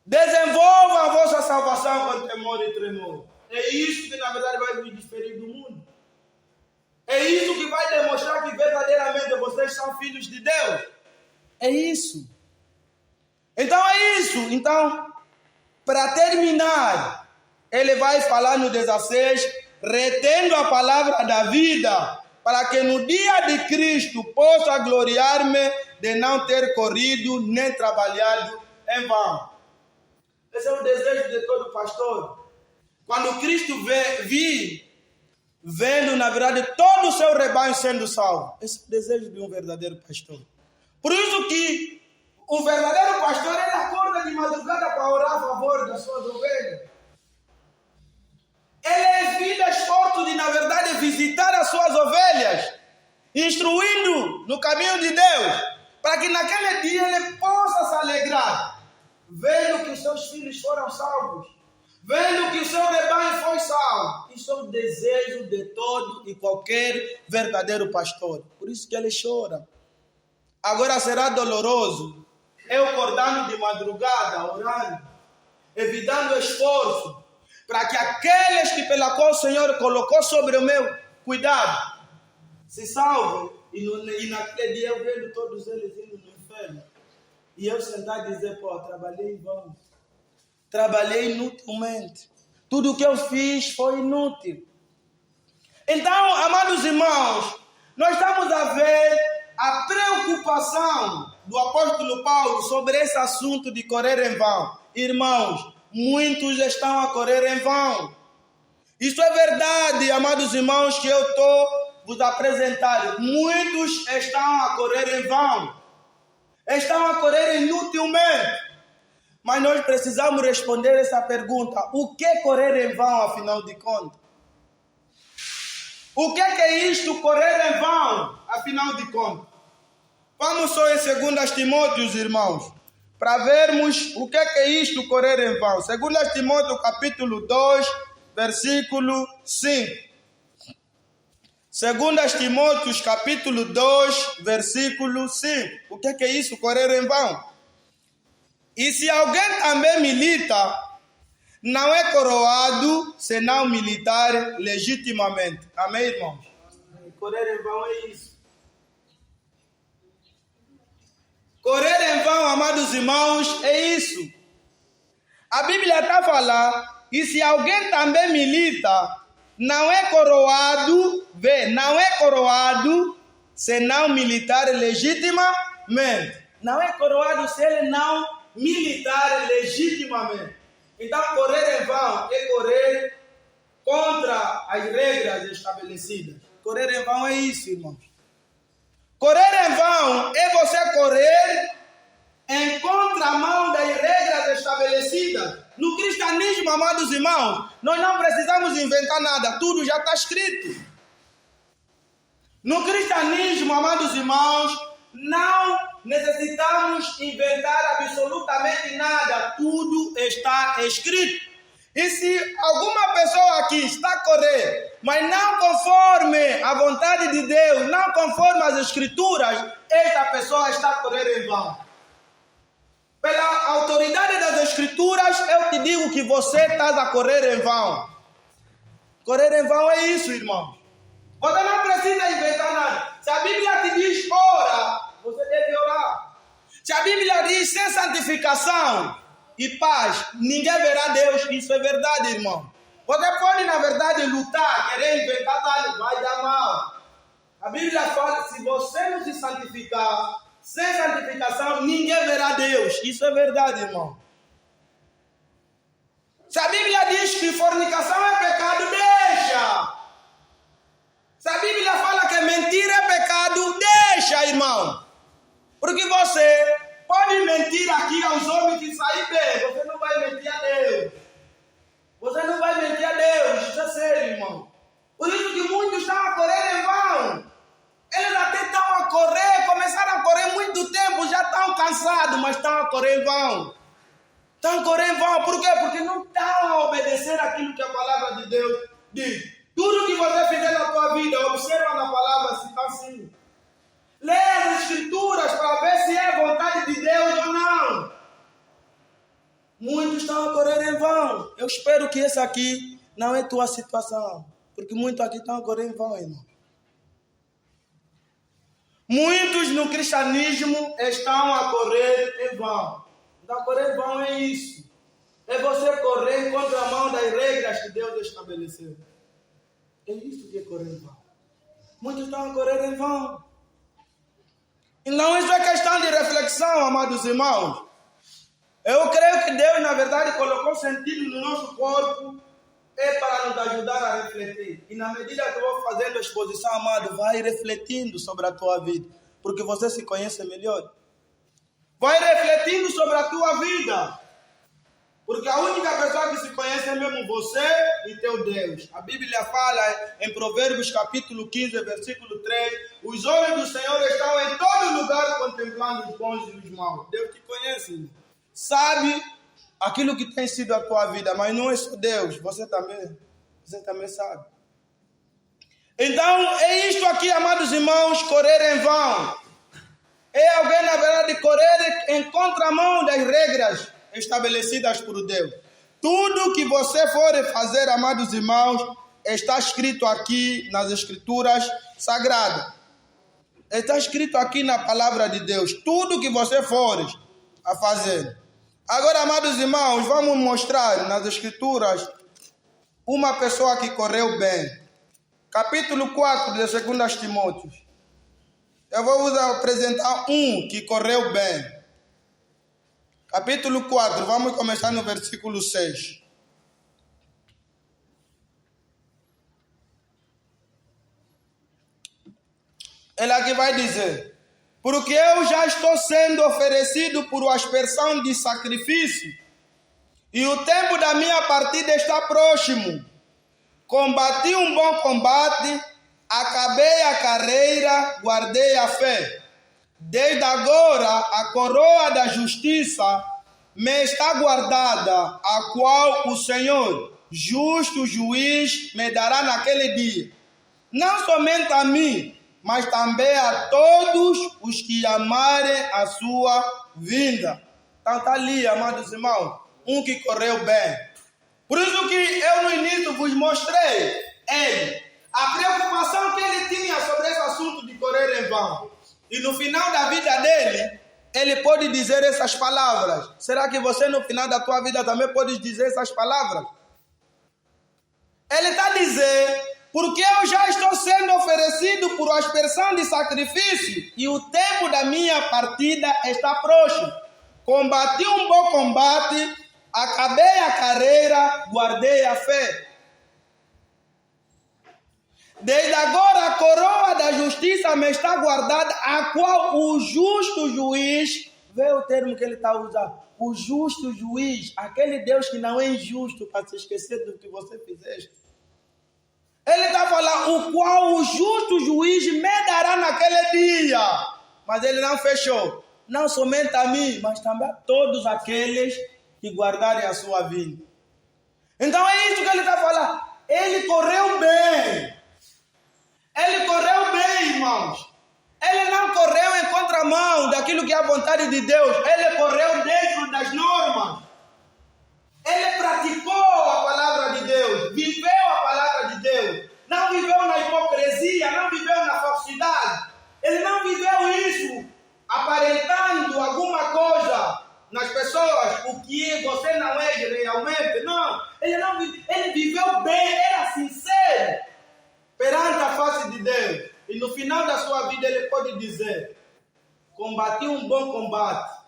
Desenvolvam a vossa salvação com temor e tremor. É isso que, na verdade, vai vos diferir do mundo. É isso que vai demonstrar que verdadeiramente vocês são filhos de Deus. É isso. Então é isso. Então, para terminar, ele vai falar no 16: retendo a palavra da vida, para que no dia de Cristo possa gloriar-me de não ter corrido nem trabalhado em vão. Esse é o desejo de todo pastor. Quando Cristo vir, vendo, na verdade, todo o seu rebanho sendo salvo. Esse é o desejo de um verdadeiro pastor. Por isso que o verdadeiro pastor, ele acorda de madrugada para orar a favor das suas ovelhas. Ele é vida esforço de, na verdade, visitar as suas ovelhas, instruindo no caminho de Deus, para que naquele dia ele possa se alegrar, vendo que os seus filhos foram salvos, vendo que o seu rebanho foi salvo. Isso é o desejo de todo e qualquer verdadeiro pastor. Por isso que ele chora. Agora será doloroso eu acordando de madrugada, orando, evitando esforço, para que aqueles que pela qual o Senhor colocou sobre o meu cuidado se salvem, e naquele dia eu vejo todos eles indo no inferno. E eu sentar e dizer: pô, trabalhei em vão. Trabalhei inutilmente. Tudo o que eu fiz foi inútil. Então, amados irmãos, nós estamos a ver a preocupação do apóstolo Paulo sobre esse assunto de correr em vão. Irmãos, muitos estão a correr em vão. Isso é verdade, amados irmãos, que eu estou vos apresentar, muitos estão a correr em vão, estão a correr inutilmente. Mas nós precisamos responder essa pergunta: o que é correr em vão, afinal de contas? O que é isto, correr em vão, afinal de contas? Vamos só em 2 Timóteos, irmãos, para vermos o que é isto, correr em vão. 2 Timóteo, capítulo 2, versículo 5. 2 Timóteo, capítulo 2, versículo 5. O que é isso, correr em vão? E se alguém também milita, não é coroado, senão militar legitimamente. Amém, irmãos? Correr em vão é isso. Correr em vão, amados irmãos, é isso. A Bíblia está a falar, e se alguém também milita, não é coroado, não é coroado, senão militar legitimamente. Não é coroado se ele não militar legitimamente. Então, correr em vão é correr contra as regras estabelecidas. Correr em vão é isso, irmãos. Correr em vão é você correr em contramão das regras estabelecidas. No cristianismo, amados irmãos, nós não precisamos inventar nada, tudo já está escrito. No cristianismo, amados irmãos, não necessitamos inventar absolutamente nada, tudo está escrito. E se alguma pessoa aqui está a correr, mas não conforme a vontade de Deus, não conforme as escrituras, esta pessoa está a correr em vão. Pela autoridade das escrituras, eu te digo que você está a correr em vão. Correr em vão é isso, irmão. Você não precisa inventar nada. Se a Bíblia te diz ora, você deve orar. Se a Bíblia diz sem santificação e paz, ninguém verá Deus. Isso é verdade, irmão. Você pode, na verdade, lutar, querer inventar tal, vai dar mal. A Bíblia fala, se você não se santificar, sem santificação, ninguém verá Deus. Isso é verdade, irmão. Se a Bíblia diz que fornicação é pecado, deixa. Se a Bíblia fala que mentira é pecado, deixa, irmão. Porque você pode mentir aqui aos homens e sair bem. Você não vai mentir a Deus. Você não vai mentir a Deus. Isso é sério, irmão. Por isso que muitos estão a correr em vão. Eles até estão a correr, começaram a correr muito tempo, já estão cansados, mas estão a correr em vão. Estão a correr em vão. Por quê? Porque não estão a obedecer aquilo que a palavra de Deus diz. Tudo que você fizer na tua vida, observa na palavra se está assim. Lê as escrituras para ver se é a vontade de Deus ou não. Muitos estão a correr em vão. Eu espero que essa aqui não é tua situação. Porque muitos aqui estão a correr em vão, irmão. Muitos no cristianismo estão a correr em vão. Então, correr em vão é isso. É você correr em contramão das regras que Deus estabeleceu. É isso que é correr em vão. Muitos estão a correr em vão. Então, isso é questão de reflexão, amados irmãos. Eu creio que Deus, na verdade, colocou sentido no nosso corpo para nos ajudar a refletir. E na medida que eu vou fazendo a exposição, amado, vai refletindo sobre a tua vida. Porque você se conhece melhor. Vai refletindo sobre a tua vida. Porque a única pessoa que se conhece é mesmo você e teu Deus. A Bíblia fala em Provérbios capítulo 15, versículo 3. Os olhos do Senhor estão em todo lugar contemplando os bons e os maus. Deus te conhece. Sabe aquilo que tem sido a tua vida, mas não é só Deus. Você também sabe. Então, é isto aqui, amados irmãos, correr em vão. É alguém, na verdade, correr em contramão das regras estabelecidas por Deus. Tudo que você for fazer, amados irmãos, está escrito aqui nas escrituras sagradas. Está escrito aqui na palavra de Deus. Tudo que você for a fazer. Agora, amados irmãos, vamos mostrar nas escrituras uma pessoa que correu bem. Capítulo 4 de 2 Timóteo. Eu vou vos apresentar um que correu bem. Capítulo 4, vamos começar no versículo 6. Ele aqui vai dizer: porque eu já estou sendo oferecido por aspersão de sacrifício, e o tempo da minha partida está próximo. Combati um bom combate, acabei a carreira, guardei a fé. Desde agora a coroa da justiça me está guardada, a qual o Senhor, justo juiz, me dará naquele dia. Não somente a mim, mas também a todos os que amarem a sua vinda. Então está ali, amados irmãos, um que correu bem. Por isso que eu no início vos mostrei a preocupação que ele tinha sobre esse assunto de correr em vão. E no final da vida dele, ele pode dizer essas palavras. Será que você no final da tua vida também pode dizer essas palavras? Ele está a dizer: porque eu já estou sendo oferecido por aspersão de sacrifício, e o tempo da minha partida está próximo. Combati um bom combate, acabei a carreira, guardei a fé. Desde agora a coroa da justiça me está guardada, a qual o justo juiz, vê o termo que ele está usando, o justo juiz, aquele Deus que não é injusto para se esquecer do que você fizeste. Ele está falando, o qual o justo juiz me dará naquele dia. Mas ele não fechou. Não somente a mim, mas também a todos aqueles que guardarem a sua vida. Então é isso que ele está falando. Ele correu bem. Ele correu bem, irmãos. Ele não correu em contramão daquilo que é a vontade de Deus. Ele correu dentro das normas. Ele praticou a palavra de Deus. Viveu a palavra de Deus. Não viveu na hipocrisia. Não viveu na falsidade. Ele não viveu isso aparentando alguma coisa nas pessoas, o que você não é realmente. Não. Ele viveu bem. Era sincero perante a face de Deus. E no final da sua vida ele pode dizer: combati um bom combate,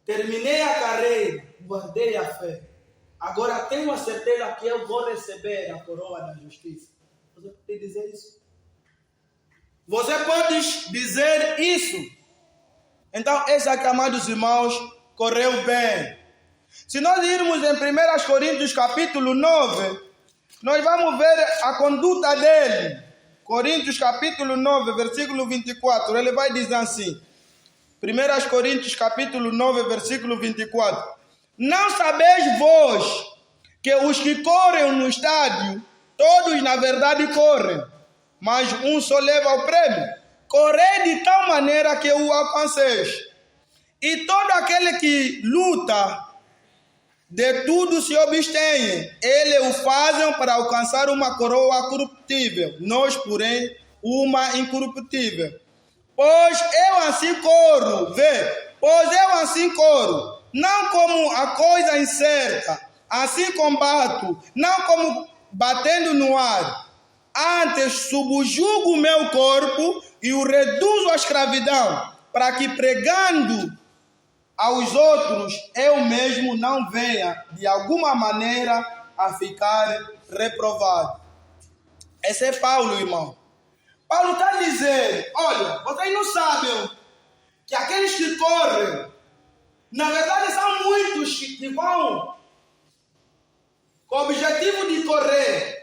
terminei a carreira, guardei a fé. Agora tenho a certeza que eu vou receber a coroa da justiça. Você pode dizer isso? Você pode dizer isso? Então esse aqui, amados irmãos, correu bem. Se nós irmos em 1 Coríntios capítulo 9, nós vamos ver a conduta dele. Coríntios capítulo 9, versículo 24. Ele vai dizer assim. 1 Coríntios capítulo 9, versículo 24. Não sabeis vós que os que correm no estádio, todos na verdade correm, mas um só leva o prêmio. Correi de tal maneira que o alcanceis. E todo aquele que luta, de tudo se abstêm, eles o fazem para alcançar uma coroa corruptível, nós, porém, uma incorruptível. Pois eu assim corro, não como a coisa incerta, assim combato, não como batendo no ar. Antes subjugo o meu corpo e o reduzo à escravidão, para que pregando aos outros, eu mesmo não venha, de alguma maneira, a ficar reprovado. Esse é Paulo, irmão. Paulo está dizendo, olha, vocês não sabem que aqueles que correm, na verdade são muitos que vão com o objetivo de correr,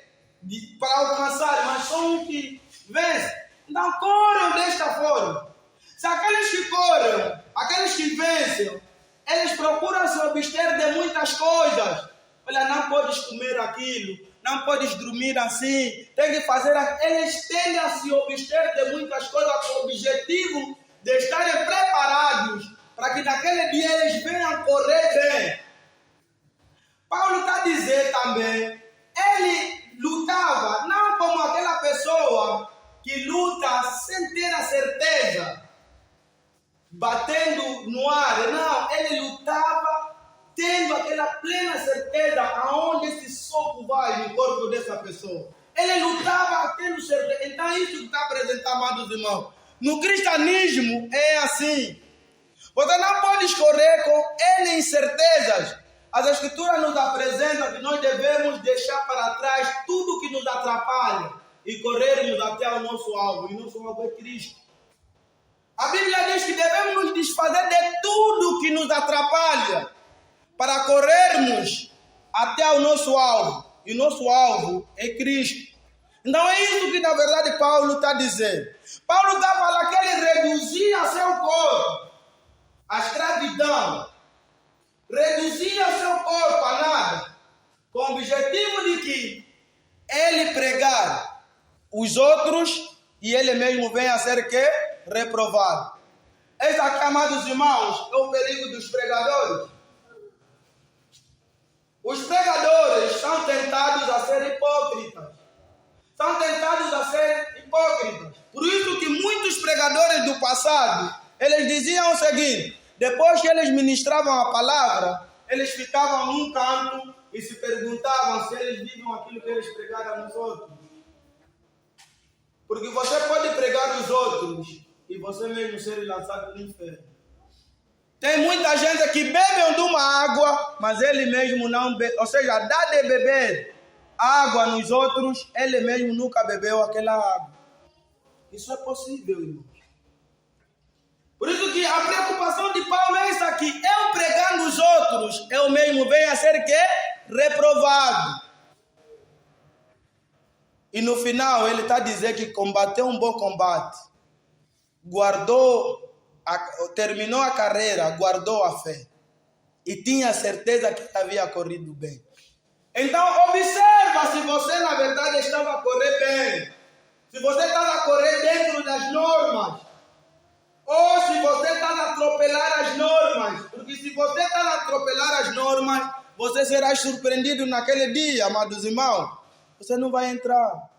para alcançar, mas são os que vencem. Não corram desta forma. Se aqueles que correm, aqueles que vencem, eles procuram se abster de muitas coisas. Olha, não podes comer aquilo, não podes dormir assim, tem que fazer aquilo. Eles tendem a se abster de muitas coisas com o objetivo de estarem preparados para que naquele dia eles venham correr bem. Paulo está a dizer também, ele lutava não como aquela pessoa que luta sem ter a certeza, batendo no ar. Não, ele lutava tendo aquela plena certeza aonde esse soco vai no corpo dessa pessoa. Ele lutava tendo certeza. Então isso que está apresentado, amados irmãos. No cristianismo é assim. Você não pode escorrer com N incertezas. As escrituras nos apresentam que nós devemos deixar para trás tudo que nos atrapalha e corrermos até o nosso alvo. E o nosso alvo é Cristo. A Bíblia diz que devemos nos desfazer de tudo que nos atrapalha para corrermos até o nosso alvo. E o nosso alvo é Cristo. Então é isso que na verdade Paulo está dizendo. Paulo está falando que ele reduzia seu corpo à escravidão. Reduzia seu corpo a nada. Com o objetivo de que ele pregar os outros e ele mesmo venha a ser que? Reprovado. Esse aqui, amados irmãos, é o perigo dos pregadores. Os pregadores são tentados a ser hipócritas. São tentados a ser hipócritas. Por isso que muitos pregadores do passado, eles diziam o seguinte: depois que eles ministravam a palavra, eles ficavam num canto e se perguntavam se eles viviam aquilo que eles pregaram nos outros. Porque você pode pregar os outros e você mesmo ser lançado no inferno. Tem muita gente que bebe de uma água, mas ele mesmo não bebe. Ou seja, dá de beber água nos outros, ele mesmo nunca bebeu aquela água. Isso é possível, irmãos. Por isso que a preocupação de Paulo é essa aqui. Eu pregando os outros, eu mesmo venho a ser que? Reprovado. E no final ele está dizendo que combateu um bom combate. Terminou a carreira, guardou a fé. E tinha certeza que havia corrido bem. Então observa se você na verdade estava a correr bem. Se você estava a correr dentro das normas. Ou se você está a atropelar as normas. Porque se você está a atropelar as normas, você será surpreendido naquele dia, amados irmãos. Você não vai entrar.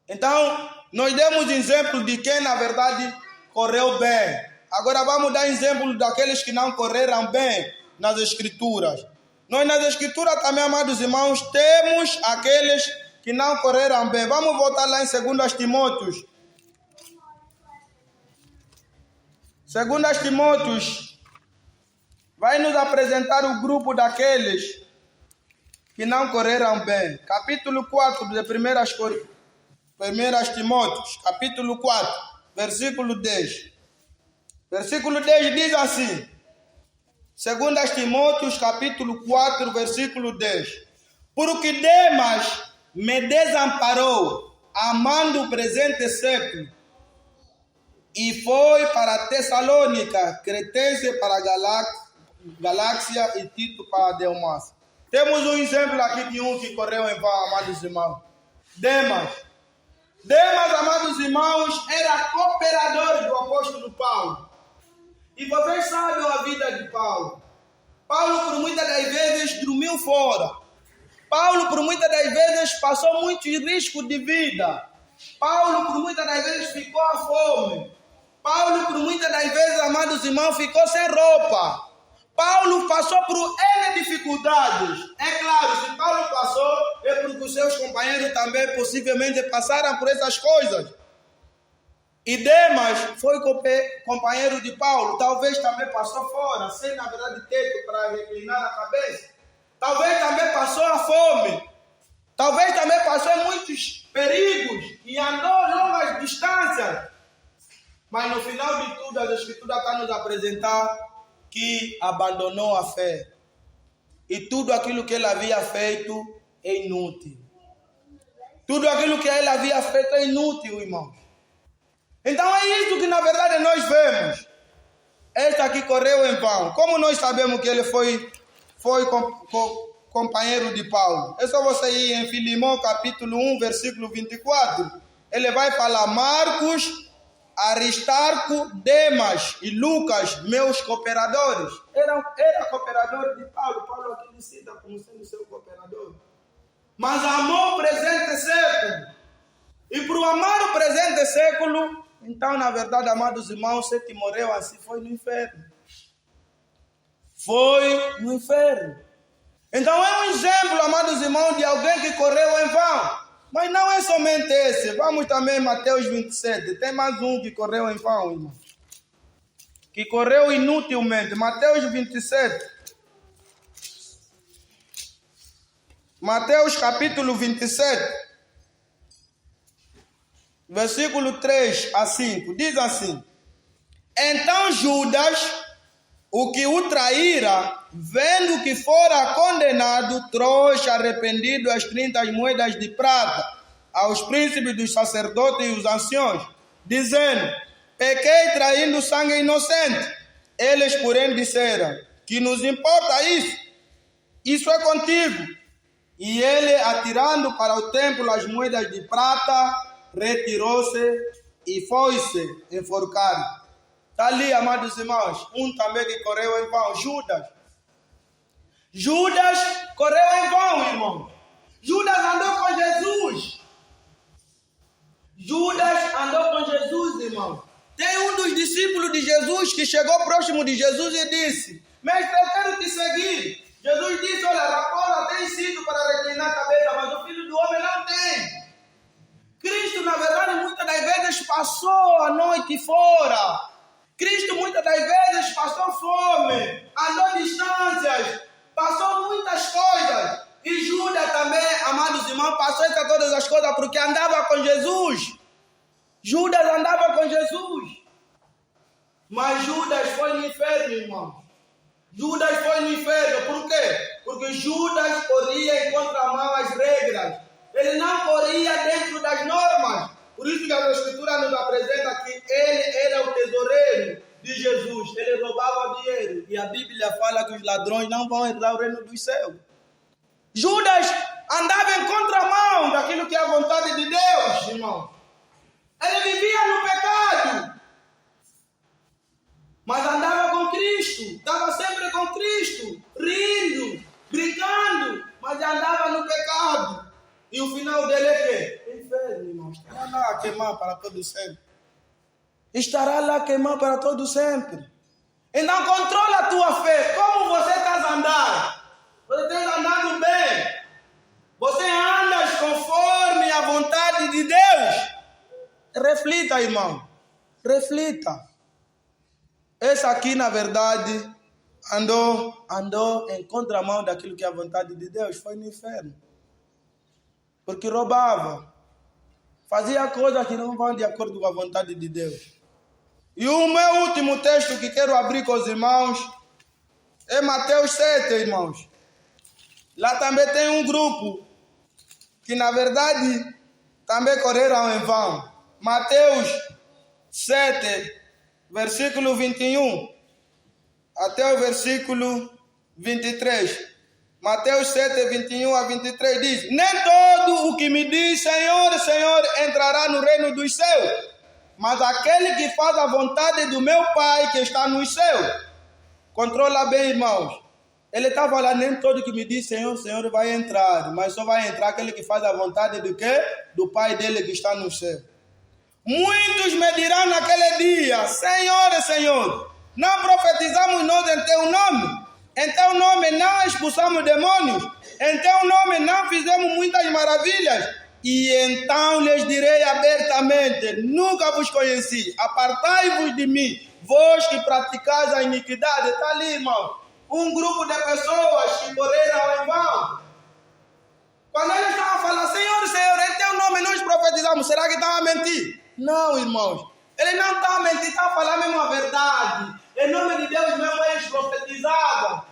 Então, nós demos exemplo de quem na verdade correu bem. Agora vamos dar exemplo daqueles que não correram bem nas Escrituras. Nós nas Escrituras também, amados irmãos, temos aqueles que não correram bem. Vamos voltar lá em 2 Timóteos. 2 Timóteos vai nos apresentar o grupo daqueles que não correram bem. Capítulo 4 de 1 Timóteos, capítulo 4, versículo 10. Versículo 10 diz assim: 2 Timóteos, capítulo 4, versículo 10. Porque Demas me desamparou, amando o presente século, e foi para Tessalônica, Cretense para Galáxia e Tito para Delmas. Temos um exemplo aqui de um que correu em vão, amados irmãos. Demas, amados irmãos, era cooperador do apóstolo Paulo. E vocês sabem a vida de Paulo. Paulo, por muitas das vezes, dormiu fora. Paulo, por muitas das vezes, passou muitos riscos de vida. Paulo, por muitas das vezes, ficou à fome. Paulo, por muitas das vezes, amados irmãos, ficou sem roupa. Paulo passou por N dificuldades. É claro, se Paulo passou, é porque os seus companheiros também possivelmente passaram por essas coisas. E Demas foi companheiro de Paulo. Talvez também passou fora, sem na verdade teto para reclinar a cabeça. Talvez também passou a fome. Talvez também passou em muitos perigos e andou longas distâncias. Mas no final de tudo, a Escritura está nos apresentar que abandonou a fé. E tudo aquilo que ele havia feito é inútil. Tudo aquilo que ele havia feito é inútil, irmão. Então é isso que na verdade nós vemos. Este aqui correu em vão. Como nós sabemos que ele foi companheiro de Paulo? É só você ir em Filemão capítulo 1, versículo 24. Ele vai falar: Marcos, Aristarco, Demas e Lucas, meus cooperadores. Era cooperador de Paulo. Paulo aqui lhe cita como sendo seu cooperador. Mas amou o presente século. E por amar o presente século, então, na verdade, amados irmãos, se que morreu assim foi no inferno. Foi no inferno. Então é um exemplo, amados irmãos, de alguém que correu em vão. Mas não é somente esse. Vamos também em Mateus 27. Tem mais um que correu em vão, irmão. Que correu inutilmente. Mateus 27. Mateus capítulo 27. versículo 3 a 5, diz assim: Então Judas, o que o traíra, vendo que fora condenado, trouxe arrependido as 30 moedas de prata aos príncipes dos sacerdotes e os anciões, dizendo: Pequei traindo sangue inocente. Eles, porém, disseram: Que nos importa isso? Isso é contigo. E ele, atirando para o templo as moedas de prata, retirou-se e foi-se enforcar. Está ali, amados irmãos, um também que correu em vão, Judas. Judas correu em vão, irmão. Judas andou com Jesus. Judas andou com Jesus, irmão. Tem um dos discípulos de Jesus que chegou próximo de Jesus e disse: Mestre, eu quero te seguir. Jesus disse: Olha, a raposa tem sido para reclinar a cabeça, mas o Filho do Homem não tem. Cristo, na verdade, muitas das vezes passou a noite fora. Cristo, muitas das vezes, passou fome, andou distâncias, passou muitas coisas. E Judas também, amados irmãos, passou essas todas as coisas porque andava com Jesus. Judas andava com Jesus. Mas Judas foi no inferno, irmão. Judas foi no inferno. Por quê? Porque Judas corria em contramão às regras. Ele não corria dentro das normas. Por isso que a Escritura nos apresenta que ele era o tesoureiro de Jesus. Ele roubava o dinheiro. E a Bíblia fala que os ladrões não vão herdar o reino dos céus. Judas andava em contramão daquilo que é a vontade de Deus, irmão. Ele vivia no pecado. Mas andava com Cristo. Estava sempre com Cristo. Rindo, brincando. Mas andava no pecado. E o final dele é quê? Inferno, irmão. Estará lá a queimar para todo sempre. Estará lá a queimar para todo sempre. Então controla a tua fé. Como você está andando? Você está andando bem. Você anda conforme a vontade de Deus. Reflita, irmão. Reflita. Esse aqui, na verdade, andou em contramão daquilo que é a vontade de Deus. Foi no inferno. Porque roubava, fazia coisas que não vão de acordo com a vontade de Deus. E o meu último texto que quero abrir com os irmãos é Mateus 7, irmãos. Lá também tem um grupo que, na verdade, também correram em vão. Mateus 7, versículo 21 até o versículo 23. Mateus 7, 21 a 23 diz: Nem todo o que me diz Senhor, Senhor entrará no reino dos céus, mas aquele que faz a vontade do meu Pai que está nos céus. Controla bem, irmãos. Ele está falando: nem todo que me diz Senhor, Senhor vai entrar, mas só vai entrar aquele que faz a vontade do quê? Do Pai dele que está no céu. Muitos me dirão naquele dia: Senhor, Senhor, não profetizamos nós em teu nome? Em teu nome não expulsamos demônios? Em teu nome não fizemos muitas maravilhas? E então lhes direi abertamente: nunca vos conheci. Apartai-vos de mim, vós que praticais a iniquidade. Está ali, irmão. Um grupo de pessoas que correram em vão. Quando eles estavam a falar: Senhor, Senhor, em teu nome nós profetizamos, será que estavam a mentir? Não, irmãos. Ele não está a mentir, está a falar mesmo a verdade. Em nome de Deus mesmo eles profetizavam.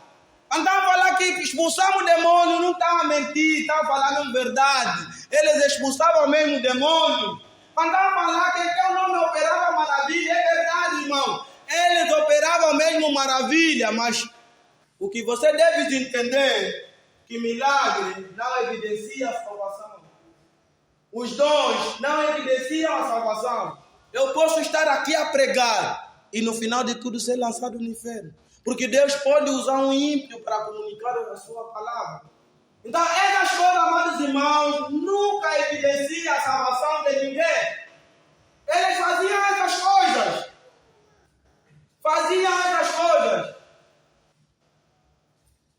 Então falar que expulsamos o demônio, não está a mentir, está a falar mesmo verdade. Eles expulsavam mesmo o demônio. Então falar que em teu nome operava maravilha, é verdade, irmão. Eles operavam mesmo maravilha, mas o que você deve entender, que milagre não evidencia a salvação. Os dons não evidenciam a salvação. Eu posso estar aqui a pregar e no final de tudo ser lançado no inferno. Porque Deus pode usar um ímpio para comunicar a sua palavra. Então, essas coisas, amados irmãos, nunca evidenciam a salvação de ninguém. Eles faziam essas coisas.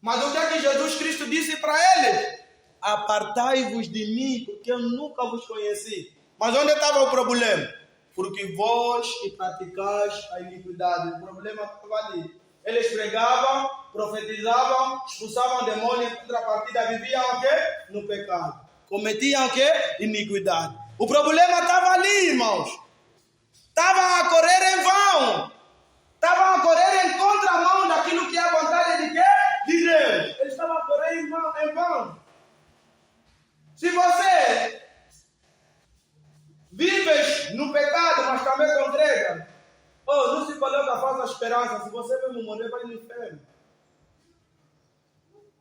Mas o que é que Jesus Cristo disse para eles? Apartai-vos de mim, porque eu nunca vos conheci. Mas onde estava o problema? Porque vós que praticais a iniquidade. O problema estava ali. Eles pregavam, profetizavam, expulsavam demônios, em contrapartida viviam o quê? No pecado. Cometiam o quê? Iniquidade. O problema estava ali, irmãos. Estavam a correr em vão. Estavam a correr em contramão daquilo que é a vontade de quê? De Deus. Eles estavam a correr em vão. Se você vives no pecado, mas também congrega, não se coloca a falsa esperança. Se você mesmo morrer, vai no inferno.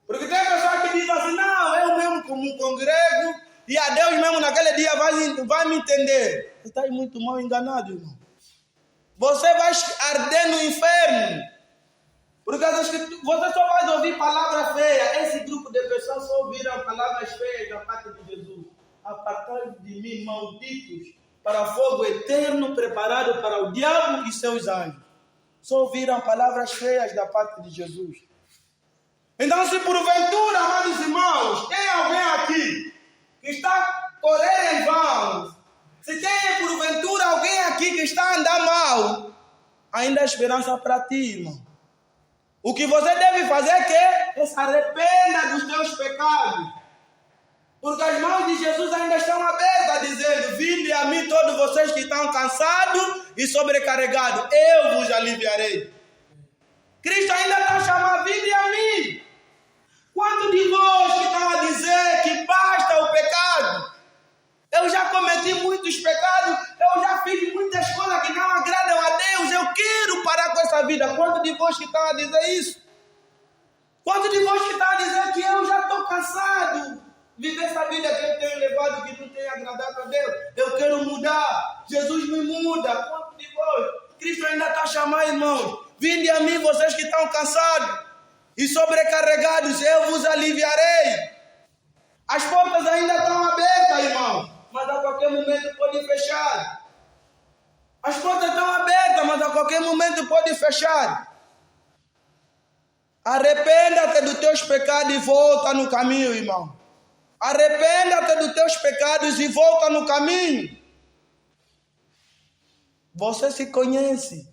Porque tem pessoas que dizem assim, não, eu mesmo como congrego, e a Deus mesmo naquele dia vai me entender. Você está muito mal enganado, irmão. Você vai arder no inferno. Porque você só vai ouvir palavras feias. Esse grupo de pessoas só ouviram palavras feias da parte de Jesus. Apartai de mim, malditos, para fogo eterno preparado para o diabo e seus anjos. Só ouviram palavras feias da parte de Jesus. Então, se porventura, amados irmãos, tem alguém aqui que está correndo em vão, se tem porventura alguém aqui que está a andar mal, ainda há esperança para ti, irmão. O que você deve fazer é que se arrependa dos teus pecados. Porque as mãos de Jesus ainda estão abertas, dizendo, vinde a mim todos vocês que estão cansados e sobrecarregados, eu vos aliviarei. Cristo ainda está chamando, vinde a mim. Quantos de vós que estão a dizer que basta o pecado? Eu já cometi muitos pecados, eu já fiz muitas coisas que não agradam a Deus, eu quero parar com essa vida. Quantos de vós que estão a dizer isso? Quantos de vós que estão a dizer que eu já estou cansado de viver essa vida que eu tenho levado, que não tem agradado a Deus? Eu quero mudar, Jesus me muda. Quantos de vós? Cristo ainda está chamando, irmãos. Vinde a mim, vocês que estão cansados e sobrecarregados, eu vos aliviarei. As portas ainda estão abertas, irmão, mas a qualquer momento pode fechar. As portas estão abertas, mas a qualquer momento pode fechar. Arrependa-te dos teus pecados e volta no caminho, irmão. Arrependa-te dos teus pecados e volta no caminho. Você se conhece.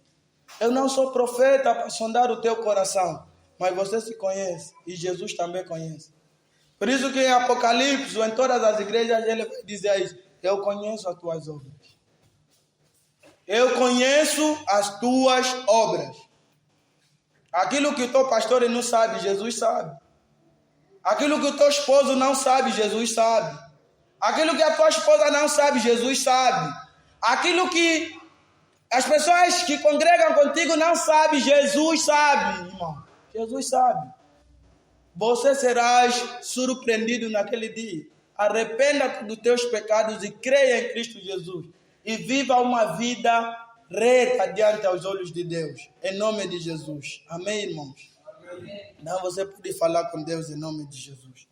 Eu não sou profeta para sondar o teu coração, mas você se conhece e Jesus também conhece. Por isso que em Apocalipse, ou em todas as igrejas, ele vai dizer isso. Eu conheço as tuas obras. Eu conheço as tuas obras. Aquilo que o teu pastor não sabe, Jesus sabe. Aquilo que o teu esposo não sabe, Jesus sabe. Aquilo que a tua esposa não sabe, Jesus sabe. Aquilo que as pessoas que congregam contigo não sabem, Jesus sabe, irmão. Jesus sabe. Você serás surpreendido naquele dia. Arrependa-te dos teus pecados e creia em Cristo Jesus. E viva uma vida reta diante aos olhos de Deus. Em nome de Jesus. Amém, irmãos? Amém. Não, você pode falar com Deus em nome de Jesus.